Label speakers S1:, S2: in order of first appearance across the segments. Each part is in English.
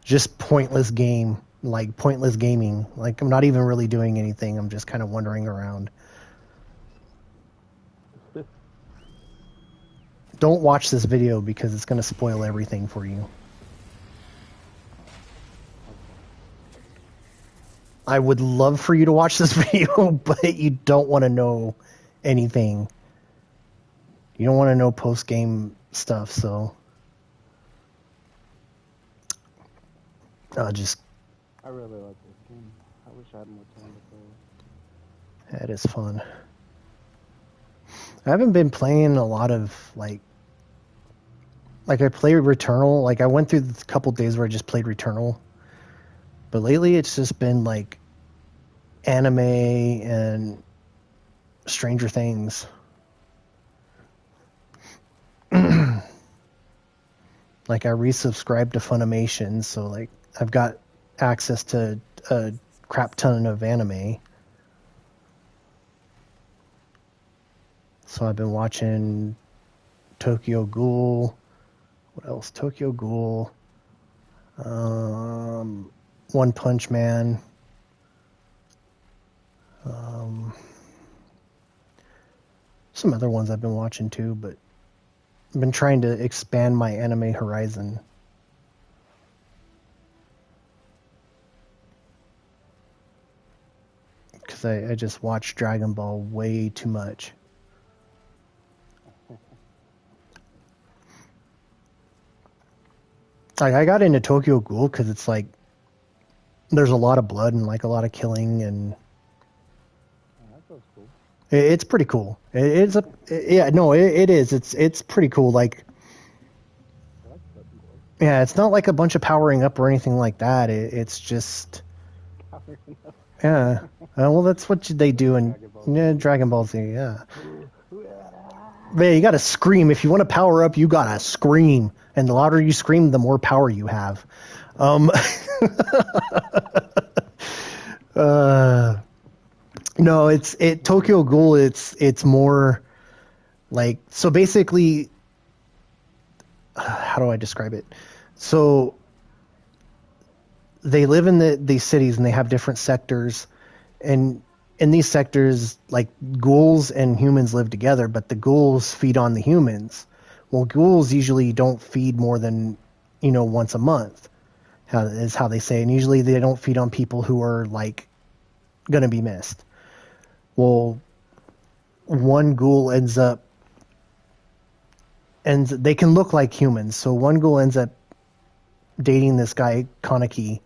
S1: Just pointless game, like pointless gaming. Like I'm not even really doing anything. I'm just kind of wandering around. Don't watch this video because it's going to spoil everything for you. I would love for you to watch this video, but you don't want to know anything. You don't want to know post-game stuff, so just...
S2: I really like this game. I wish I had more time to play.
S1: That is fun. I haven't been playing a lot of, like I played Returnal. Like, I went through a couple days where I just played Returnal. But lately it's just been, like, anime and Stranger Things. Like, I resubscribed to Funimation, so, like, I've got access to a crap ton of anime. So I've been watching Tokyo Ghoul. What else? Tokyo Ghoul. One Punch Man. Some other ones I've been watching too, but I've been trying to expand my anime horizon. Because I just watch Dragon Ball way too much. Like, I got into Tokyo Ghoul because it's like there's a lot of blood and like a lot of killing, and
S2: That feels cool.
S1: it's pretty cool. It is. It's pretty cool. Like,
S2: I like that more.
S1: yeah, it's not like a bunch of powering up or anything like that. It's just, yeah. Well, that's what they do in Dragon Ball Z. Yeah. Man, you gotta scream. If you want to power up, you gotta scream. And the louder you scream, the more power you have. No, Tokyo Ghoul. It's more like, so basically, how do I describe it? So they live in these cities and they have different sectors, and in these sectors, like, ghouls and humans live together, but the ghouls feed on the humans. Well, ghouls usually don't feed more than, once a month, is how they say, and usually they don't feed on people who are, like, gonna be missed. Well, one ghoul and they can look like humans. So one ghoul ends up dating this guy Kaneki,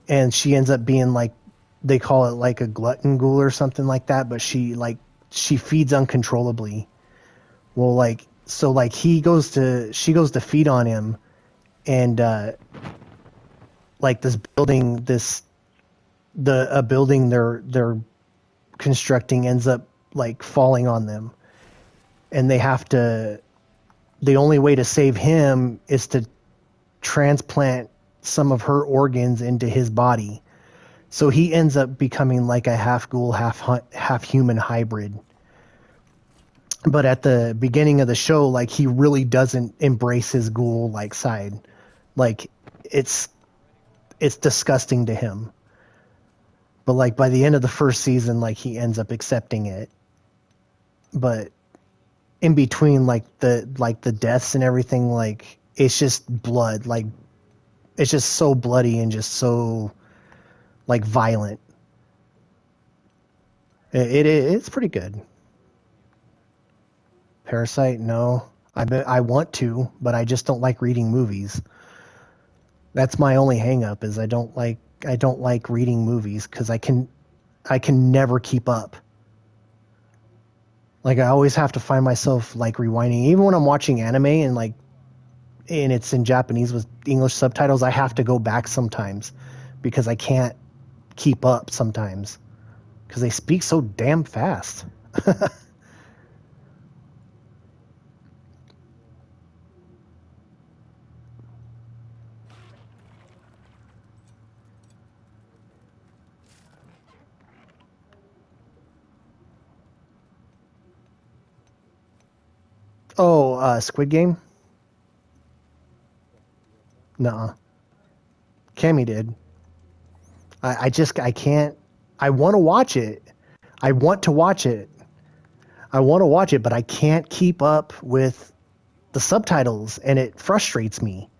S1: and she ends up being, like, they call it like a glutton ghoul or something like that, but she feeds uncontrollably. Well, like, so, like, she goes to feed on him, and like, a building they're constructing ends up, like, falling on them, and the only way to save him is to transplant some of her organs into his body. So he ends up becoming like a half ghoul, half human hybrid. But at the beginning of the show, like, he really doesn't embrace his ghoul like side. Like, it's disgusting to him. But, like, by the end of the first season, like, he ends up accepting it. But in between, like, the deaths and everything, like, it's just blood. Like, it's just so bloody and just so, like, violent. It's pretty good. Parasite, no. I want to, but I just don't like reading movies. That's my only hang up, is I don't like reading movies because I can never keep up. Like, I always have to find myself, like, rewinding. Even when I'm watching anime and, like, and it's in Japanese with English subtitles, I have to go back sometimes because I can't keep up sometimes because they speak so damn fast. Oh, Squid Game? Nuh-uh. Cammy did. I can't. I want to watch it. I want to watch it. I want to watch it, but I can't keep up with the subtitles, and it frustrates me.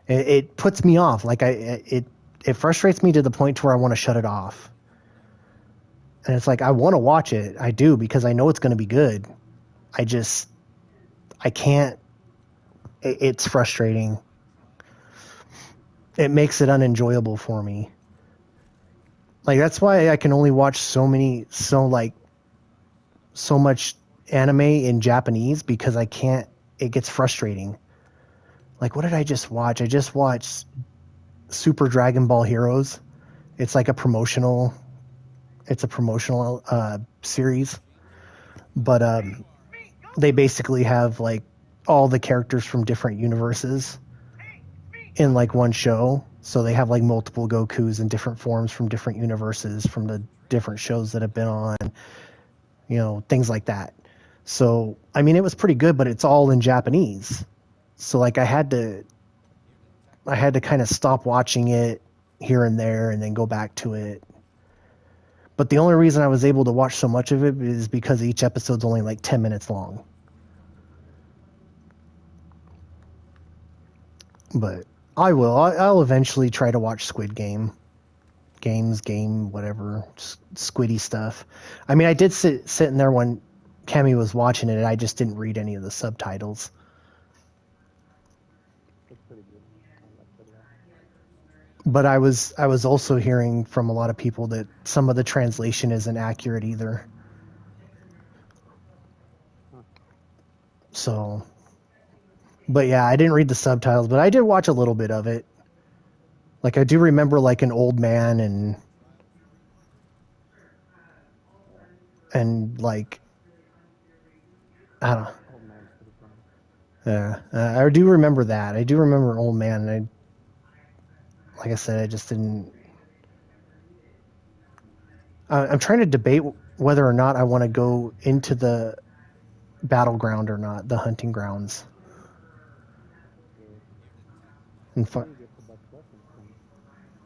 S1: It puts me off. Like it frustrates me to the point to where I want to shut it off. And it's like I want to watch it. I do because I know it's going to be good. I can't. It's frustrating. It makes it unenjoyable for me. Like that's why I can only watch so much anime in Japanese because I can't. It gets frustrating. Like what did I just watch? I just watched Super Dragon Ball Heroes. It's like a promotional. It's a promotional series, but they basically have like all the characters from different universes in like one show. So they have like multiple Gokus in different forms from different universes from the different shows that have been on, things like that. So, I mean, it was pretty good, but it's all in Japanese. So like I had to kind of stop watching it here and there and then go back to it. But the only reason I was able to watch so much of it is because each episode's only like 10 minutes long. But I will. I'll eventually try to watch Squid Game. Whatever. Squiddy stuff. I mean, I did sit in there when Cammy was watching it, and I just didn't read any of the subtitles.
S2: It's pretty good. I like it a lot.
S1: But I was also hearing from a lot of people that some of the translation isn't accurate either.
S2: Huh.
S1: So, but yeah, I didn't read the subtitles, but I did watch a little bit of it. Like I do remember like an old man and like I don't know.
S2: Oh man, it's pretty funny.
S1: Yeah, I do remember that. I do remember an old man, and like I said, I just didn't. I'm trying to debate whether or not I want to go into the battleground or not, the hunting grounds,
S2: Yeah.
S1: and
S2: That's when you get the best weapons,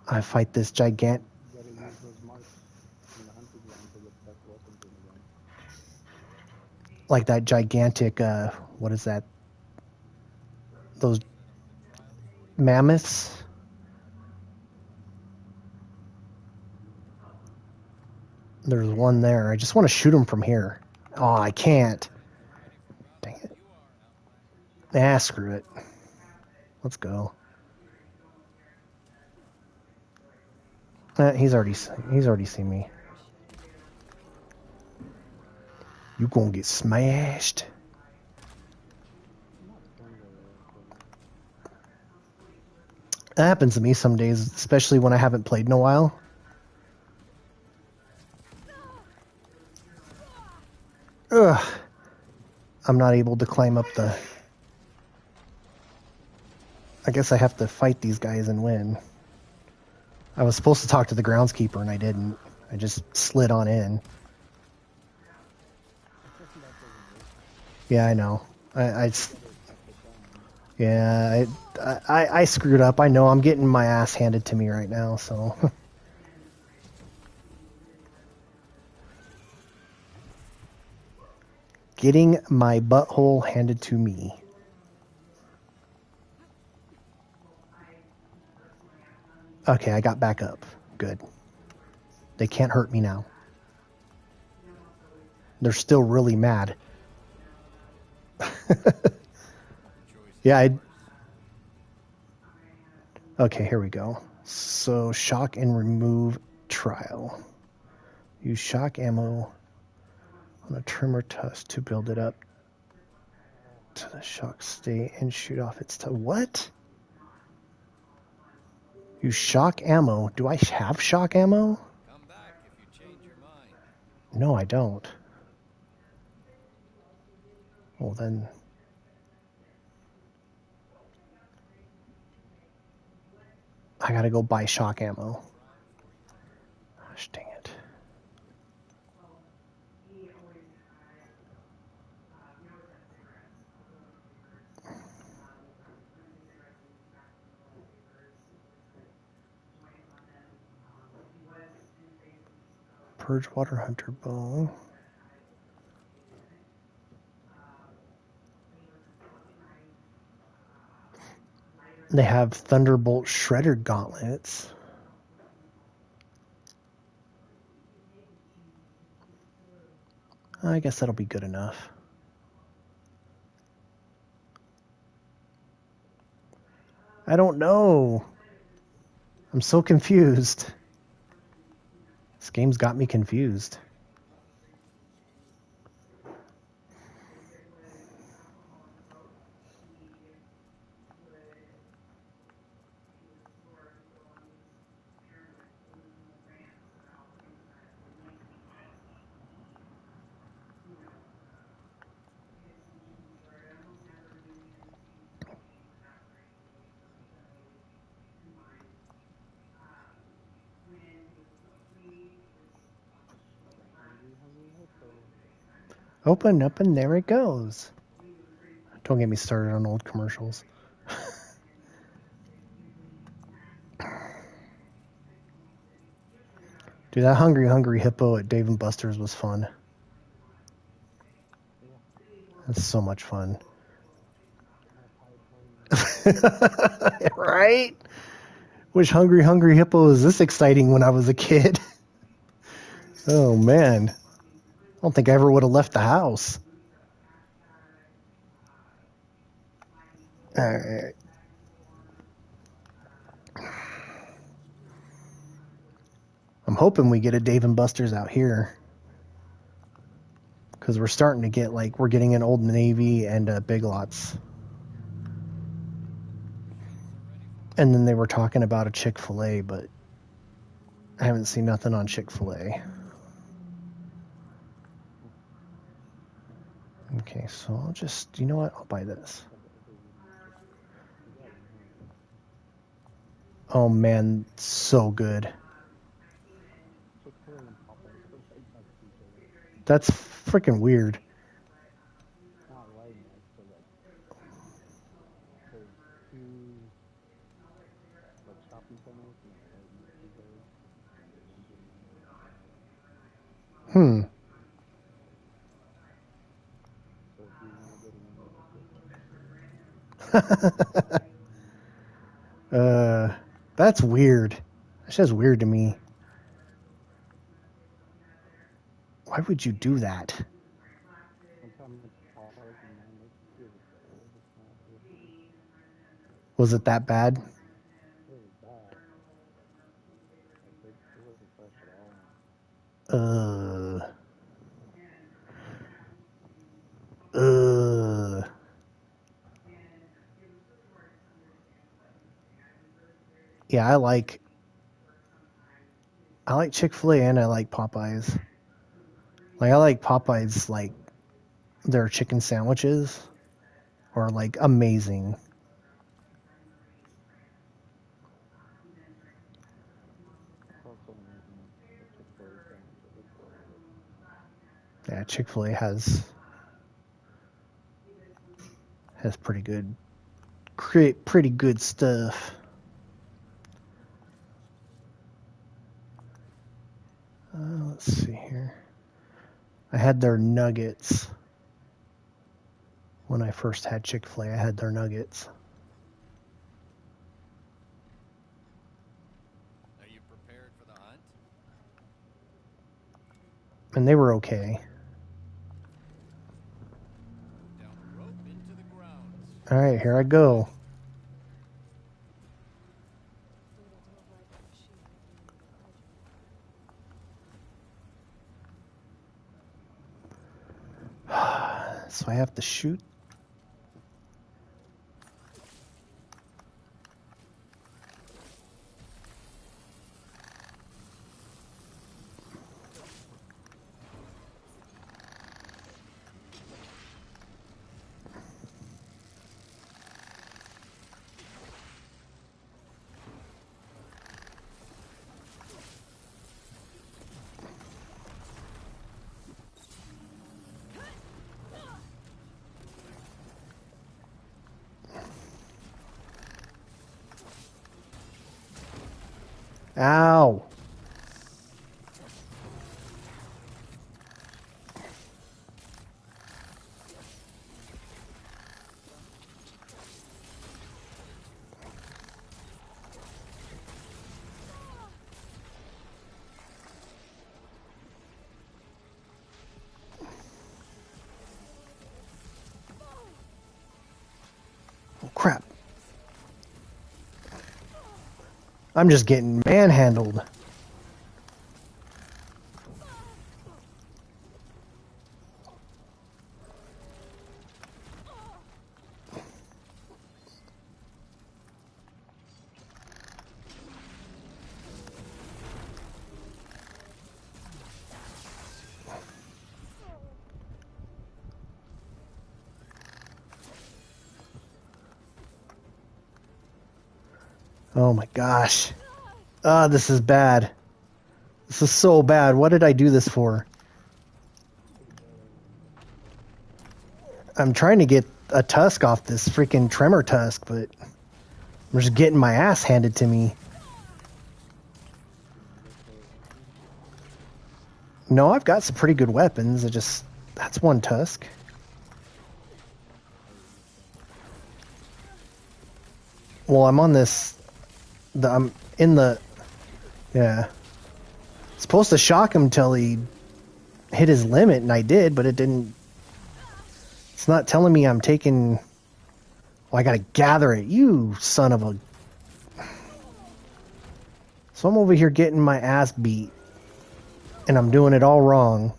S2: man.
S1: I fight this gigant,
S2: You gotta use those marks in the hunting ground to get the best weapons in the game.
S1: like that gigantic. What is that? Those mammoths. There's one there. I just want to shoot him from here. Oh, I can't. Dang it. Ah, screw it. Let's go. He's already seen me. You gonna get smashed.
S2: I'm not playing very often.
S1: That happens to me some days, especially when I haven't played in a while. Ugh. I'm not able to climb up the... I guess I have to fight these guys and win. I was supposed to talk to the groundskeeper and I didn't. I just slid on in.
S2: That doesn't work.
S1: Yeah, I know. I
S2: You gotta accept the challenge.
S1: yeah, I screwed up. I know I'm getting my ass handed to me right now, so... Getting my butthole handed to me. Okay, I got back up. Good. They can't hurt me now. They're still really mad. Yeah, okay, here we go. So, shock and remove trial. Use shock ammo on a trimmer tusk to build it up to the shock state and shoot off its what? Use shock ammo. Do I have shock ammo?
S3: Come back if you change your mind.
S1: No, I don't. Well, then... I gotta go buy shock ammo. Gosh, dang it. Purge Water Hunter Bow. They have Thunderbolt Shredder Gauntlets. I guess that'll be good enough. I don't know. I'm so confused. This game's got me confused. Open up and there it goes. Don't get me started on old commercials. Dude, that Hungry Hungry Hippo at Dave & Buster's was fun. That's so much fun. Right? Which Hungry Hungry Hippo was this exciting when I was a kid? Oh, man. I don't think I ever would have left the house. Alright. I'm hoping we get a Dave & Buster's out here. Because we're starting to get, like, we're getting an Old Navy and Big Lots. And then they were talking about a Chick-fil-A, but I haven't seen nothing on Chick-fil-A. Okay, so I'll just, you know what? I'll buy this. Oh man, so good. That's freaking weird. Hmm. That's weird. That's just weird to me. Why would you do that? Was it that bad? Uh. Yeah, I like Chick-fil-A and I like Popeyes. Like I like Popeyes, like their chicken sandwiches are like amazing. Yeah, Chick-fil-A has pretty good stuff. Let's see here. I had their nuggets when I first had Chick-fil-A. I had their nuggets.
S3: Are you prepared for the hunt?
S1: And they were okay.
S3: Down the rope into the grounds.
S1: All right, here I go. So I have to shoot. Ow. I'm just getting manhandled. Oh my gosh. Ah, this is bad. This is so bad. What did I do this for? I'm trying to get a tusk off this freaking tremor tusk, but I'm just getting my ass handed to me. No, I've got some pretty good weapons. That's one tusk. Well, I'm on this. I'm in the. Yeah. Supposed to shock him till he hit his limit, and I did, but it didn't. It's not telling me I'm taking. Oh, I gotta gather it. You son of a. So I'm over here getting my ass beat, and I'm doing it all wrong.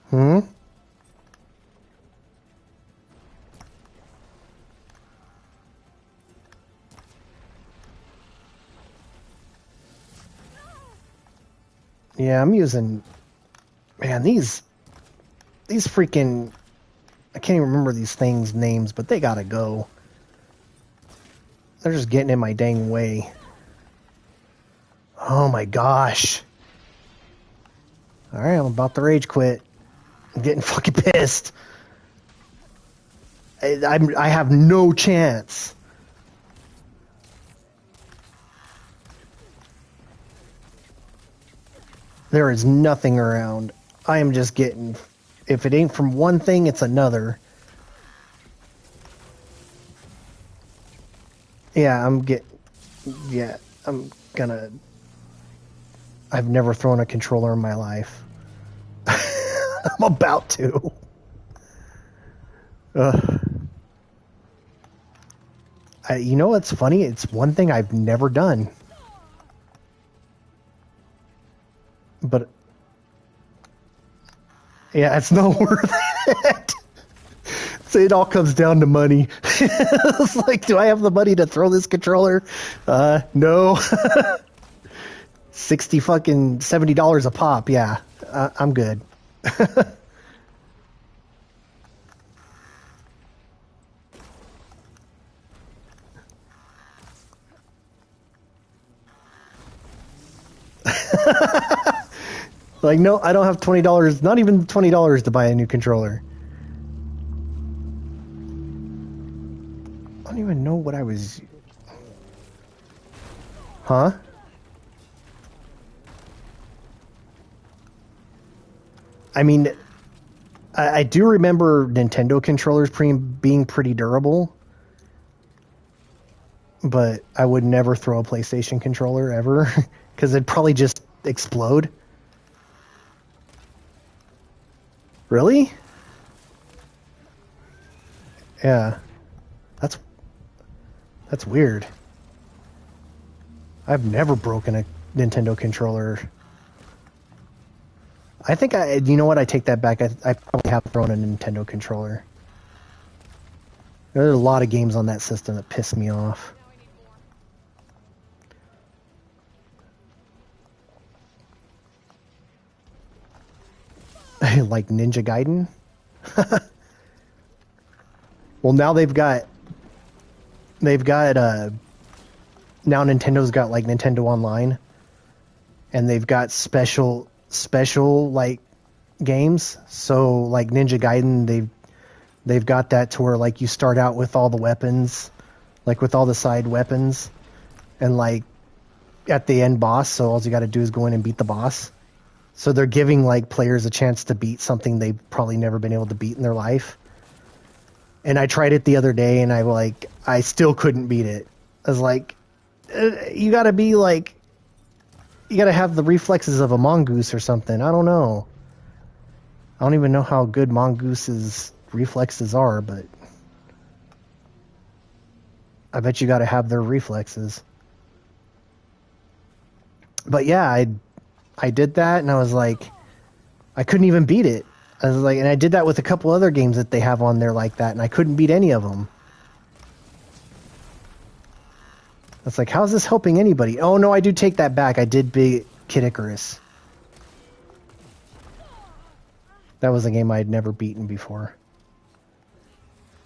S1: Hmm? Yeah, I'm using... Man, these freaking... I can't even remember these things' names, but they gotta go. They're just getting in my dang way. Oh my gosh. Alright, I'm about to rage quit. I'm getting fucking pissed. I have no chance. There is nothing around. I am just getting... If it ain't from one thing, it's another. Yeah, I'm gonna... I've never thrown a controller in my life. I'm about to. You know what's funny? It's one thing I've never done. But... Yeah, it's not worth it. So it all comes down to money. It's like, do I have the money to throw this controller? No. 60 fucking $70 a pop. Yeah, I'm good. Like, no, I don't have $20, not even $20 to buy a new controller. I don't even know what I was... Huh? I mean, I do remember Nintendo controllers being pretty durable, but I would never throw a PlayStation controller ever, because it'd probably just explode. Really? Yeah. That's weird. I've never broken a Nintendo controller. I think you know what? I take that back. I probably have thrown a Nintendo controller. There's a lot of games on that system that piss me off. Like Ninja Gaiden? Well, now they've got now Nintendo's got like Nintendo Online, and they've got special like games. So like Ninja Gaiden, they've got that to where like you start out with all the weapons, like with all the side weapons, and like at the end boss, so all you got to do is go in and beat the boss. So they're giving like players a chance to beat something they've probably never been able to beat in their life. And I tried it the other day, and I still couldn't beat it. I was like, you got to have the reflexes of a mongoose or something. I don't know. I don't even know how good Mongoose's reflexes are, but I bet you got to have their reflexes. But yeah, I did that, and I was like, I couldn't even beat it. I was like, and I did that with a couple other games that they have on there like that, and I couldn't beat any of them. It's like, how is this helping anybody? Oh no, I do take that back. I did beat Kid Icarus. That was a game I had never beaten before.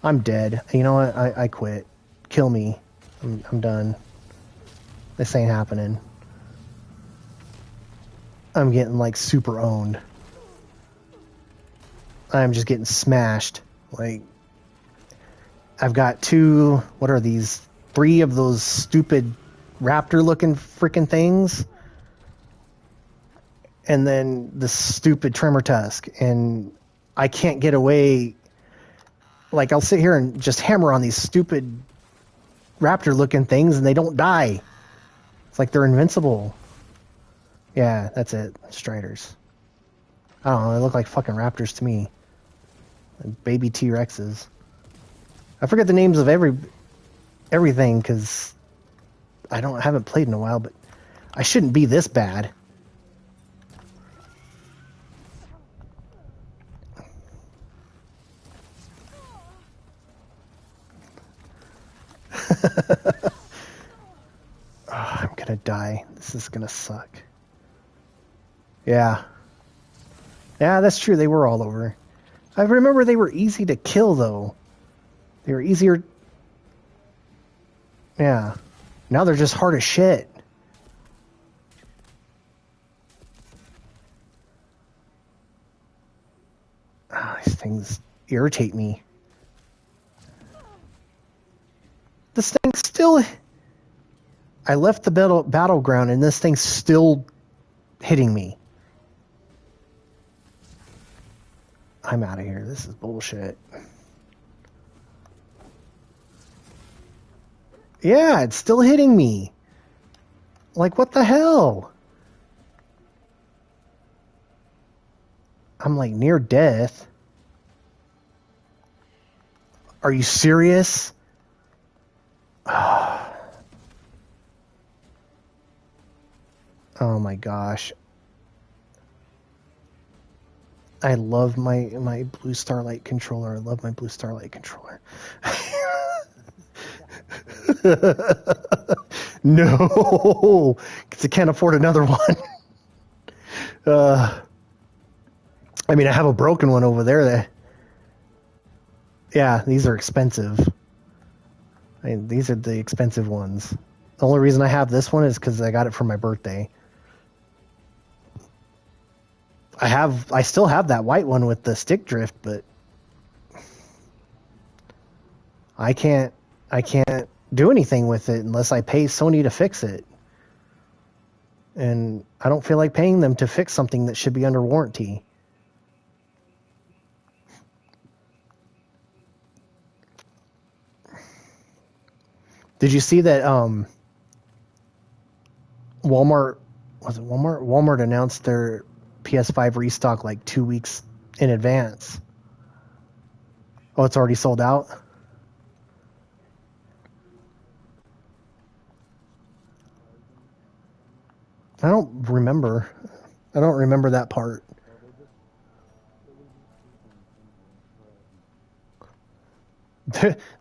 S1: I'm dead. You know what? I quit. Kill me. I'm done. This ain't happening. I'm getting like super owned. I'm just getting smashed. Like, I've got what are these? 3 of those stupid raptor looking freaking things. And then the stupid Tremor Tusk. And I can't get away. Like, I'll sit here and just hammer on these stupid raptor looking things and they don't die. It's like they're invincible. Yeah, that's it. Striders. I don't know, they look like fucking raptors to me. Like baby T-Rexes. I forget the names of everything because I haven't played in a while, but I shouldn't be this bad. Oh, I'm gonna die. This is gonna suck. Yeah. Yeah, that's true. They were all over. I remember they were easy to kill, though. They were easier. Yeah. Now they're just hard as shit. These things irritate me. This thing still... I left the battleground and this thing's still hitting me. I'm out of here. This is bullshit. Yeah, it's still hitting me. Like, what the hell? I'm like near death. Are you serious? Oh my gosh. I love my Blue Starlight controller. I love my Blue Starlight controller. No, because I can't afford another one. I mean, I have a broken one over there. Yeah, these are expensive. I mean, these are the expensive ones. The only reason I have this one is because I got it for my birthday. I still have that white one with the stick drift, but I can't do anything with it unless I pay Sony to fix it. And I don't feel like paying them to fix something that should be under warranty. Did you see that Walmart announced their PS5 restock like 2 weeks in advance? Oh, it's already sold out? I don't remember that part.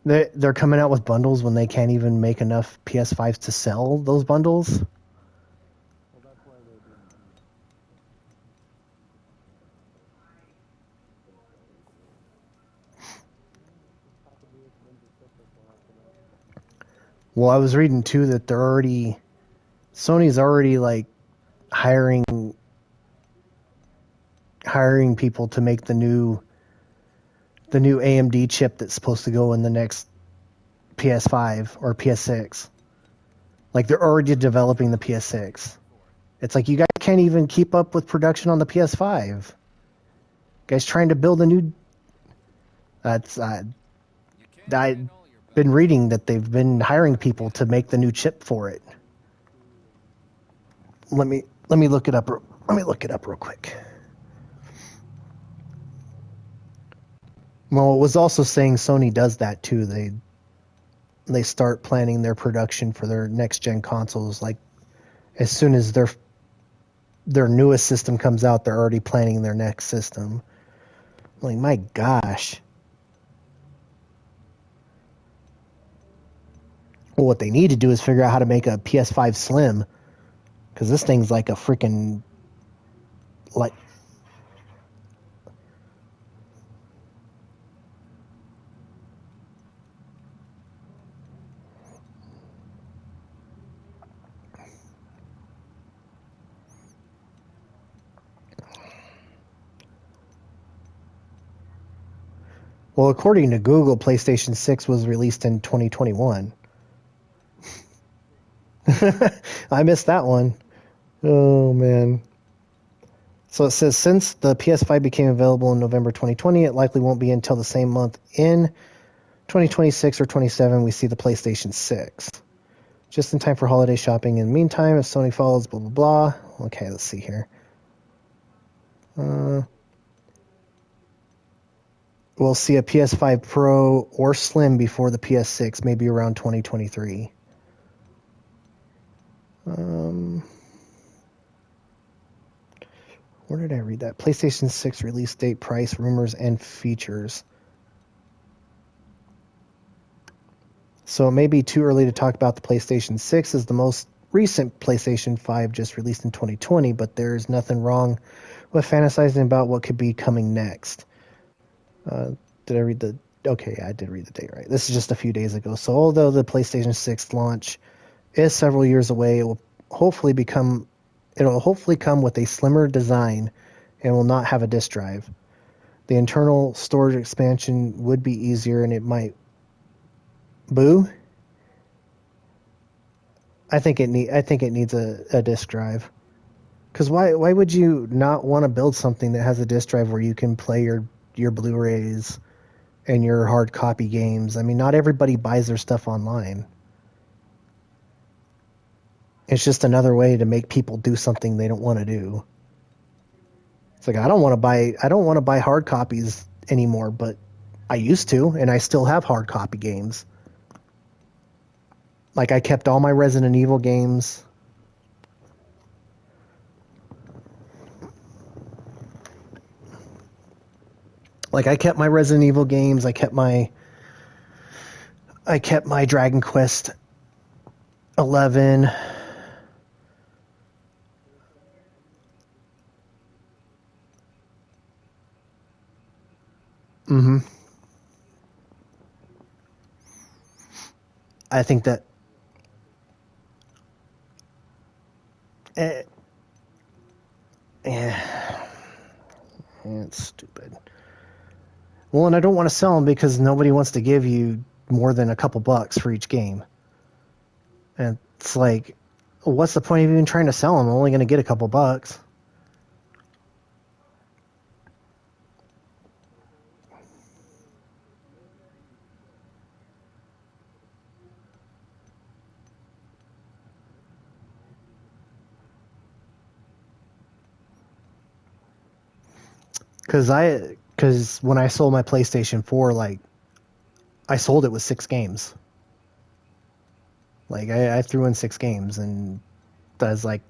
S1: They're coming out with bundles when they can't even make enough PS5s to sell those bundles. Well, I was reading too that Sony's already like hiring people to make the new AMD chip that's supposed to go in the next PS5 or PS6. Like, they're already developing the PS6. It's like, you guys can't even keep up with production on the PS5. You guys trying to build a new... I've been reading that they've been hiring people to make the new chip for it. Let me look it up. Let me look it up real quick. Well, it was also saying Sony does that too. They start planning their production for their next gen consoles. Like as soon as their newest system comes out, they're already planning their next system. Like my gosh. Well, what they need to do is figure out how to make a PS5 Slim, because this thing's like a freaking like. Well, according to Google, PlayStation 6 was released in 2021. I missed that one. Oh man. So it says since the PS5 became available in November 2020, it likely won't be until the same month in 2026 or 27 we see the PlayStation 6. Just in time for holiday shopping. In the meantime, if Sony follows, blah, blah, blah. Okay, let's see here. We'll see a PS5 Pro or Slim before the PS6, maybe around 2023. Where did I read that? PlayStation 6 release date, price, rumors, and features. So it may be too early to talk about the PlayStation 6 as the most recent PlayStation 5 just released in 2020, but there's nothing wrong with fantasizing about what could be coming next. Did I read the... Okay, yeah, I did read the date right. This is just a few days ago. So although the PlayStation 6 launch is several years away, it'll hopefully come with a slimmer design and will not have a disk drive. The internal storage expansion would be easier, and it might... Boo? I think it needs a disk drive. Because why would you not want to build something that has a disk drive where you can play your Blu-rays and your hard copy games? I mean, not everybody buys their stuff online. It's just another way to make people do something they don't want to do. It's like I don't want to buy hard copies anymore, but I used to, and I still have hard copy games. Like I kept all my Resident Evil games. Like I kept my Resident Evil games. I kept my Dragon Quest 11. I think that it's stupid. Well, and I don't want to sell them because nobody wants to give you more than a couple bucks for each game. And it's like, what's the point of even trying to sell them? I'm only going to get a couple bucks. Because when I sold my PlayStation 4, like, I sold it with 6 games. Like, I threw in 6 games, and I was like,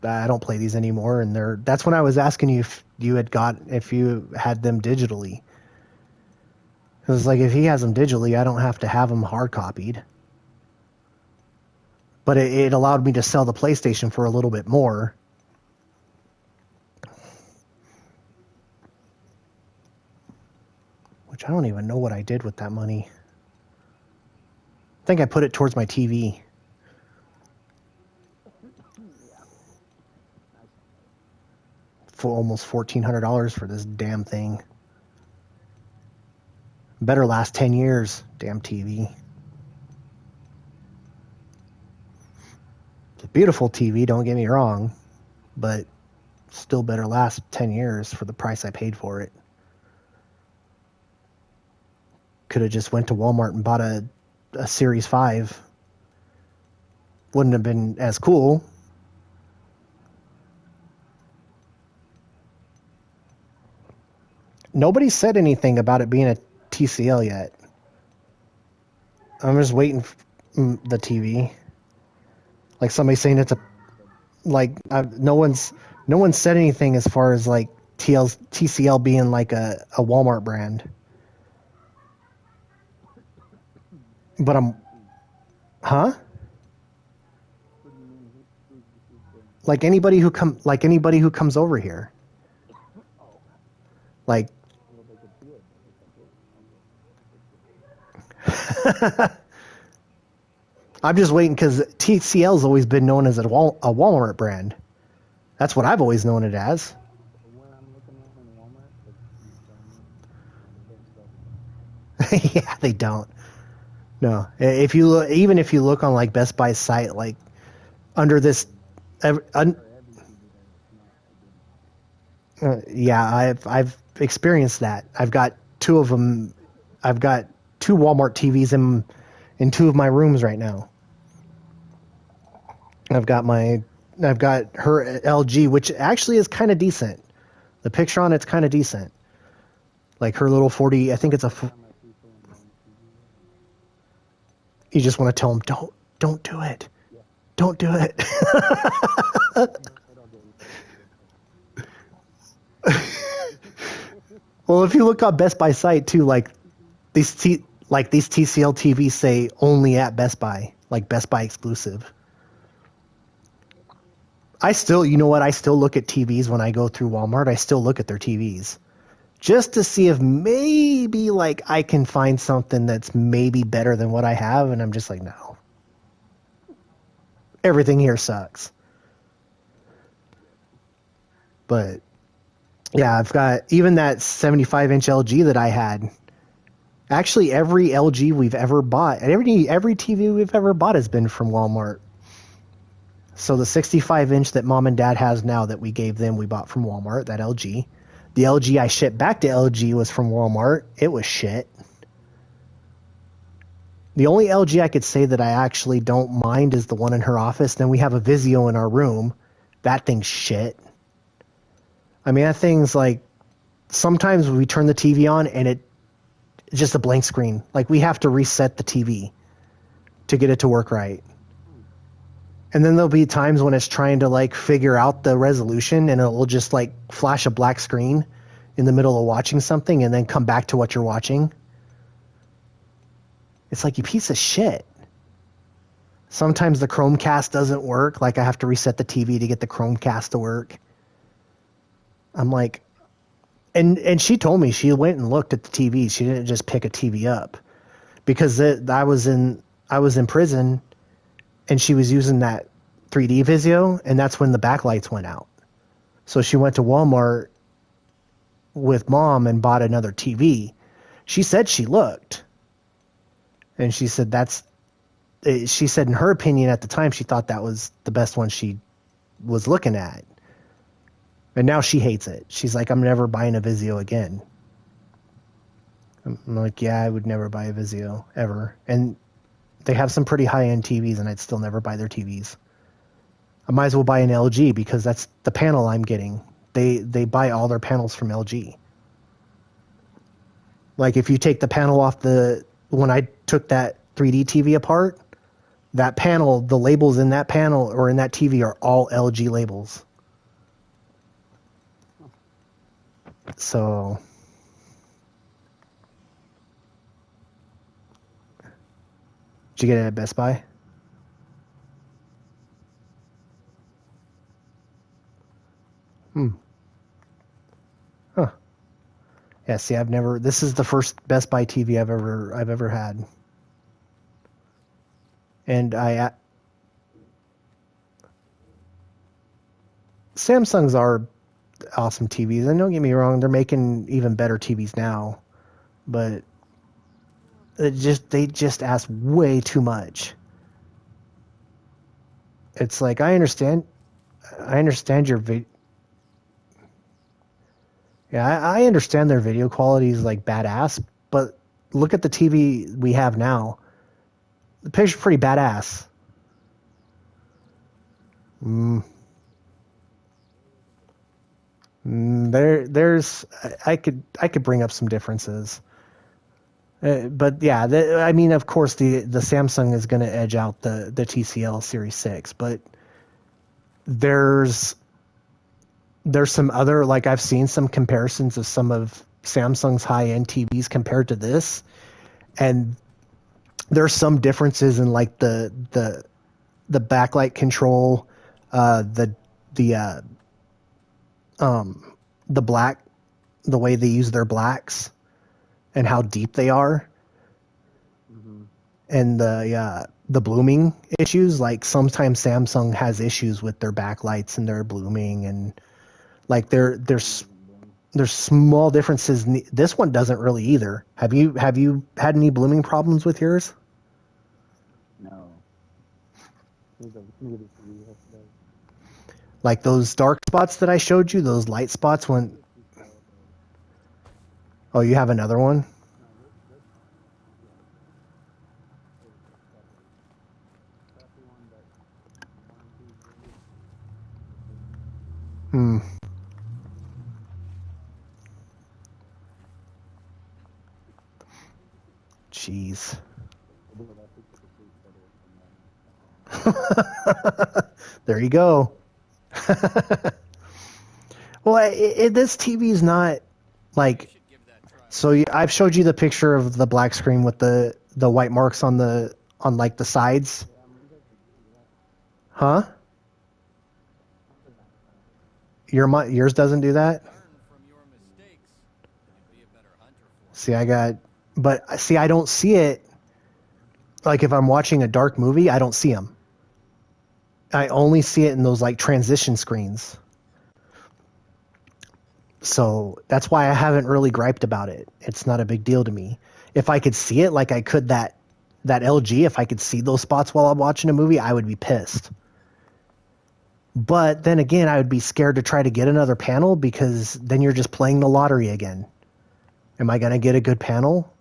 S1: I don't play these anymore. And that's when I was asking you if you had them digitally. It was like, if he has them digitally, I don't have to have them hard copied. But it allowed me to sell the PlayStation for a little bit more. Which I don't even know what I did with that money. I think I put it towards my TV. For almost $1,400 for this damn thing. Better last 10 years, damn TV. It's a beautiful TV, don't get me wrong, but still better last 10 years for the price I paid for it. Could have just went to Walmart and bought a Series 5. Wouldn't have been as cool. Nobody said anything about it being TCL yet. I'm just waiting for the TV. Like somebody saying it's a like no one's said anything as far as like TCL being like a Walmart brand. But huh?
S2: What do you mean? Who's the
S1: Like anybody who comes over here.
S2: Oh,
S1: Like
S2: well, they could do it. Okay.
S1: I'm just waiting because TCL's always been known as a Walmart brand. That's what I've always known it as.
S2: But when I'm looking at them in Walmart, you tell me they don't.
S1: Yeah, they don't. No, if you look, even if you look on like Best Buy's site, like under this,
S2: For every TV that it's not.
S1: yeah, I've experienced that. I've got two of them. I've got two Walmart TVs in two of my rooms right now. I've got her LG, which actually is kind of decent. The picture on it's kind of decent. Like her little 40, I think it's a.
S2: Time I see someone on TV.
S1: You just want to tell them, don't do it.
S2: Yeah.
S1: Don't do it.
S2: I don't get anything.
S1: Well, if you look on Best Buy site too, like these TCL TVs say only at Best Buy, like Best Buy exclusive. I still, you know what? I still look at TVs when I go through Walmart. I still look at their TVs just to see if maybe like I can find something that's maybe better than what I have, and I'm just like, no. Everything here sucks. But yeah, I've got even that 75-inch LG that I had. Actually, every LG we've ever bought, and every TV we've ever bought has been from Walmart. So the 65-inch that Mom and Dad has now that we gave them, we bought from Walmart, that LG. The LG I shipped back to LG was from Walmart. It was shit. The only LG I could say that I actually don't mind is the one in her office. Then we have a Vizio in our room. That thing's shit. I mean, that thing's like, sometimes we turn the TV on and it's just a blank screen. Like we have to reset the TV to get it to work right. And then there'll be times when it's trying to like figure out the resolution and it'll just like flash a black screen in the middle of watching something and then come back to what you're watching. It's like, you piece of shit. Sometimes the Chromecast doesn't work. Like I have to reset the TV to get the Chromecast to work. I'm like, and she told me she went and looked at the TV. She didn't just pick a TV up because I was in prison and she was using that 3D Vizio, and that's when the backlights went out. So she went to Walmart with Mom and bought another TV. She said she looked. And she said she said in her opinion at the time she thought that was the best one she was looking at. And now she hates it. She's like, I'm never buying a Vizio again. I'm like, yeah, I would never buy a Vizio ever. And they have some pretty high-end TVs, and I'd still never buy their TVs. I might as well buy an LG because that's the panel I'm getting. They buy all their panels from LG. Like if you take the panel off when I took that 3D TV apart, that panel, the labels in that panel or in that TV are all LG labels. So did you get it at Best Buy? Huh. Yeah, see, this is the first Best Buy TV I've ever had. And Samsungs are awesome TVs. And don't get me wrong, they're making even better TVs now. But they just ask way too much. It's like, I understand your video. Yeah, I understand their video quality is like badass, but look at the TV we have now. The picture's pretty badass. There's I could bring up some differences. But yeah, I mean, of course, the Samsung is going to edge out the TCL Series 6, but there's there's some other, like, I've seen some comparisons of some of Samsung's high-end TVs compared to this, and there's some differences in like the backlight control, the the uh, um, the black, the way they use their blacks and how deep they are,
S2: Hmm.
S1: and the blooming issues. Like sometimes Samsung has issues with their backlights and their blooming, and like
S2: Mine doesn't bloom.
S1: there's small differences. This one doesn't really either. Have you had any blooming problems with yours?
S2: No. Neither for you yesterday.
S1: Like those dark spots that I showed you, those light spots
S2: I
S1: when.
S2: get TCL though.
S1: Oh, you have another one?
S2: No, this yeah, it was a crappy one, but warranty period. It paid me.
S1: Hmm. Jeez.
S2: But I think the sleep better from mine.
S1: There you go. Well, this TV is not
S3: You
S1: like.
S3: should give that trial.
S1: So I've showed you the picture of the black screen with the white marks on like the sides,
S2: Yeah, mine doesn't do that.
S1: huh?
S2: Mine doesn't have that.
S1: Yours doesn't do that.
S3: Learn from your mistakes and be a better hunter for me.
S1: See, but see, I don't see it. Like if I'm watching a dark movie, I don't see them. I only see it in those like transition screens. So that's why I haven't really griped about it. It's not a big deal to me. If I could see it like I could that LG, if I could see those spots while I'm watching a movie, I would be pissed. But then again, I would be scared to try to get another panel because then you're just playing the lottery again. Am I going to get a good panel?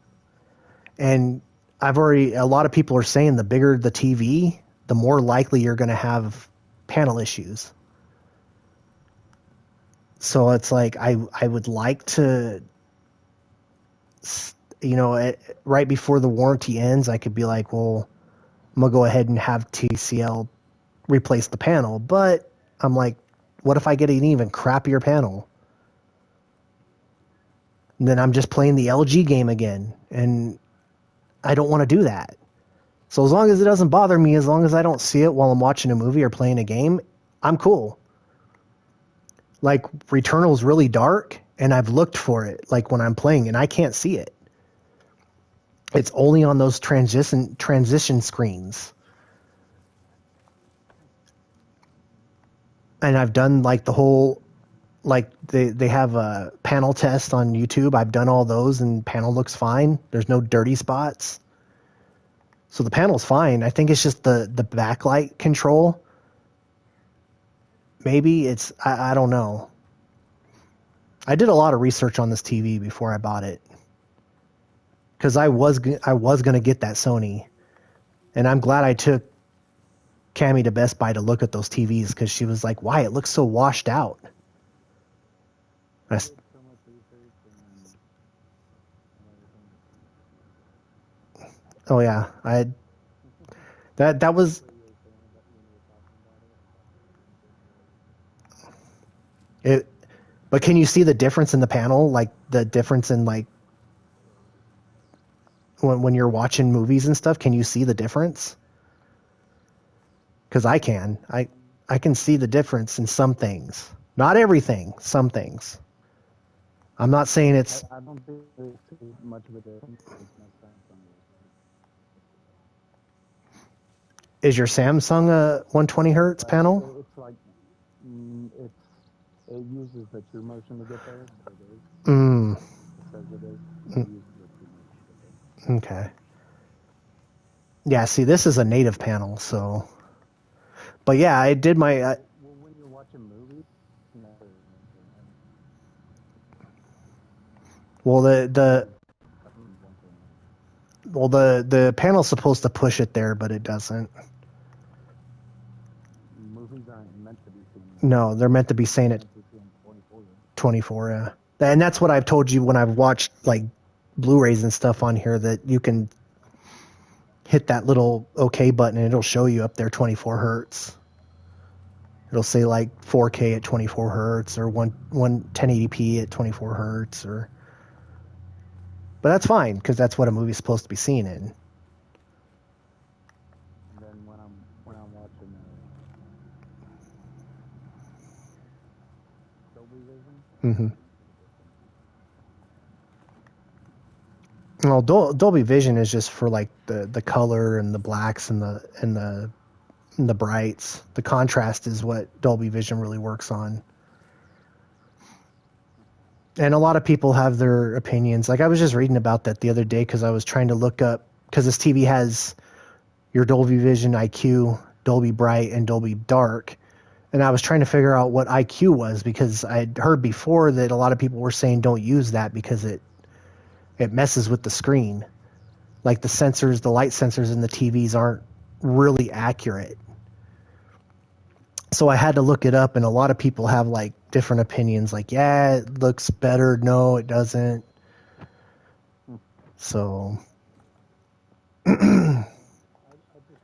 S1: And a lot of people are saying the bigger the TV, the more likely you're going to have panel issues. So it's like I would like to, right before the warranty ends, I could be like, well, I'm gonna go ahead and have TCL replace the panel. But I'm like, what if I get an even crappier panel? And then I'm just playing the LG game again, and I don't want to do that. So as long as it doesn't bother me, as long as I don't see it while I'm watching a movie or playing a game, I'm cool. Like Returnal's really dark, and I've looked for it like when I'm playing, and I can't see it. It's only on those transition screens. And I've done like the whole, like they have a panel test on YouTube. I've done all those, and panel looks fine. There's no dirty spots. So the panel's fine. I think it's just the backlight control. Maybe I don't know. I did a lot of research on this TV before I bought it because I was gonna get that Sony, and I'm glad I took Cammy to Best Buy to look at those TVs because she was like, "Why it looks so washed out."
S2: I
S1: I s
S2: did so much research and everything.
S1: oh yeah, I that
S2: I
S1: was
S2: remember you were saying about when you were talking about it. I thought you were gonna say more.
S1: it. But can you see the difference in the panel? Like the difference in like when you're watching movies and stuff, can you see the difference? Because I can. I can see the difference in some things. Not everything, some things. I'm not saying it's.
S2: I don't think there's too much of a difference because my Samsung is.
S1: Is your Samsung a 120 hertz
S2: But
S1: panel?
S2: it's like it uses the True Motion to get there, so it is.
S1: Mm,
S2: It says it is, but it uses the True Motion to get there.
S1: okay. Yeah, see, this is a native panel, so. But yeah, I did my.
S2: Well, when you're watching movies, it's never internet.
S1: Well, the
S2: It's something 120 hertz.
S1: well the panel's supposed to push it there, but it doesn't.
S2: Movies aren't meant to be seen in
S1: No, they're meant to be saying
S2: they're
S1: it
S2: meant to be seen 24.
S1: 24. And that's what I've told you when I've watched like Blu-rays and stuff on here that you can hit that little OK button and it'll show you up there 24 hertz. It'll say like 4K at 24 hertz or 1080p at 24 hertz or. But that's fine because that's what a movie's supposed to be seen in.
S2: And then when I'm watching Dolby Vision.
S1: Well, Dolby Vision is just for like the color and the blacks and the brights. The contrast is what Dolby Vision really works on. And a lot of people have their opinions. Like I was just reading about that the other day because I was trying to look up, because this TV has your Dolby Vision IQ, Dolby Bright, and Dolby Dark. And I was trying to figure out what IQ was because I'd heard before that a lot of people were saying don't use that because it messes with the screen. Like the sensors, the light sensors in the TVs aren't really accurate. So I had to look it up, and a lot of people have like different opinions. Like, yeah, it looks better. No, it doesn't. So,
S2: I just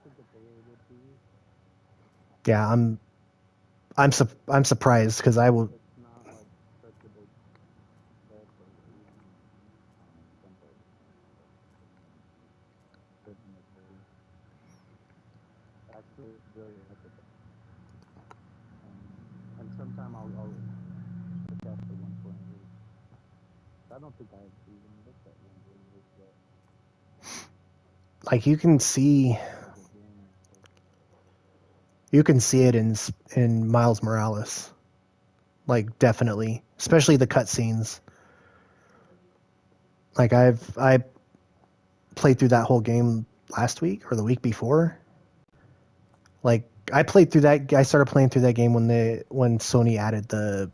S2: think that they would be.
S1: yeah, I'm surprised because I will.
S2: It's not like such a big deal for even something good in the movie. Actually, really like it. And sometime I'll check out the 128. I don't think I've even looked at 128 yet.
S1: Like you can see it in Miles Morales. Like definitely, especially the cutscenes. Like I played through that whole game last week or the week before. Like I started playing through that game when Sony added the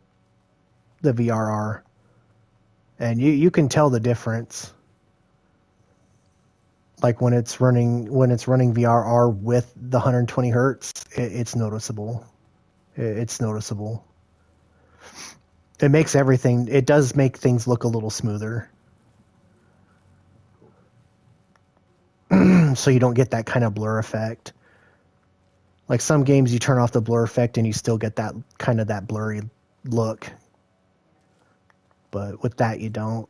S1: VRR. And you can tell the difference. Like when it's running VRR with the 120 hertz, it's noticeable. It's noticeable. It does make things look a little smoother. So you don't get that kind of blur effect. Like some games you turn off the blur effect and you still get that kind of that blurry look. But with that you don't.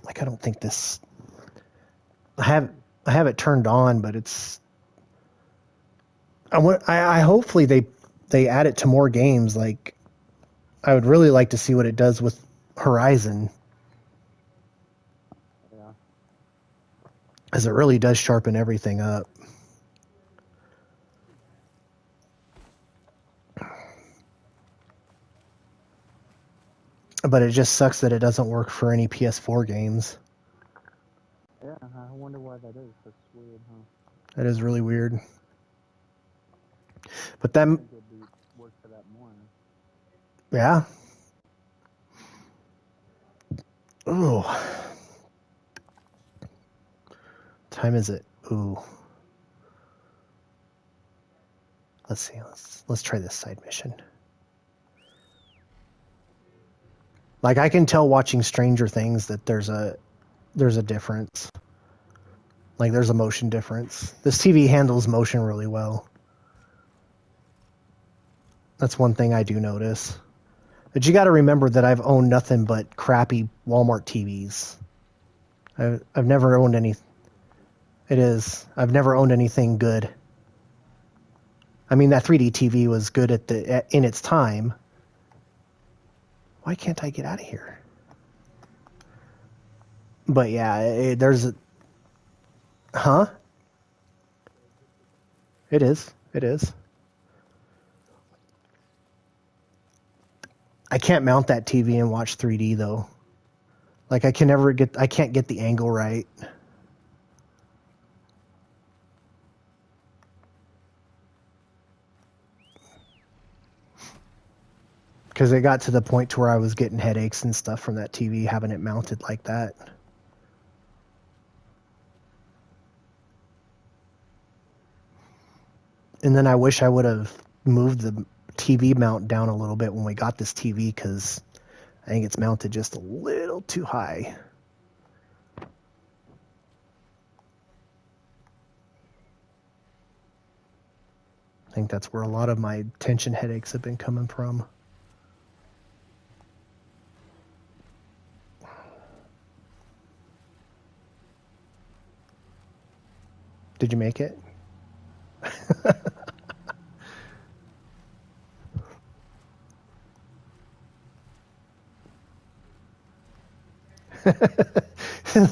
S1: Like I don't think this. I have it turned on, but it's. I hopefully they add it to more games. Like I would really like to see what it does with Horizon,
S2: Yeah.
S1: as it really does sharpen everything up. But it just sucks that it doesn't work for any PS4 games.
S2: Yeah, I wonder why that is. That's weird, huh?
S1: That is really weird. But then,
S2: I think it'd be work for that more.
S1: yeah. Ooh. Time is it? Ooh. Let's see. Let's try this side mission. Like I can tell watching Stranger Things that there's a difference. Like there's a motion difference. This TV handles motion really well. That's one thing I do notice. But you got to remember that I've owned nothing but crappy Walmart TVs. I've never owned any. It is. I've never owned anything good. I mean, that 3D TV was good in its time. Why can't I get out of here? But yeah, there's a. Huh? It is. It is. I can't mount that TV and watch 3D though. Like I can't get the angle right. Because it got to the point to where I was getting headaches and stuff from that TV having it mounted like that. And then I wish I would have moved the TV mount down a little bit when we got this TV because I think it's mounted just a little too high. I think that's where a lot of my tension headaches have been coming from. Did you make it?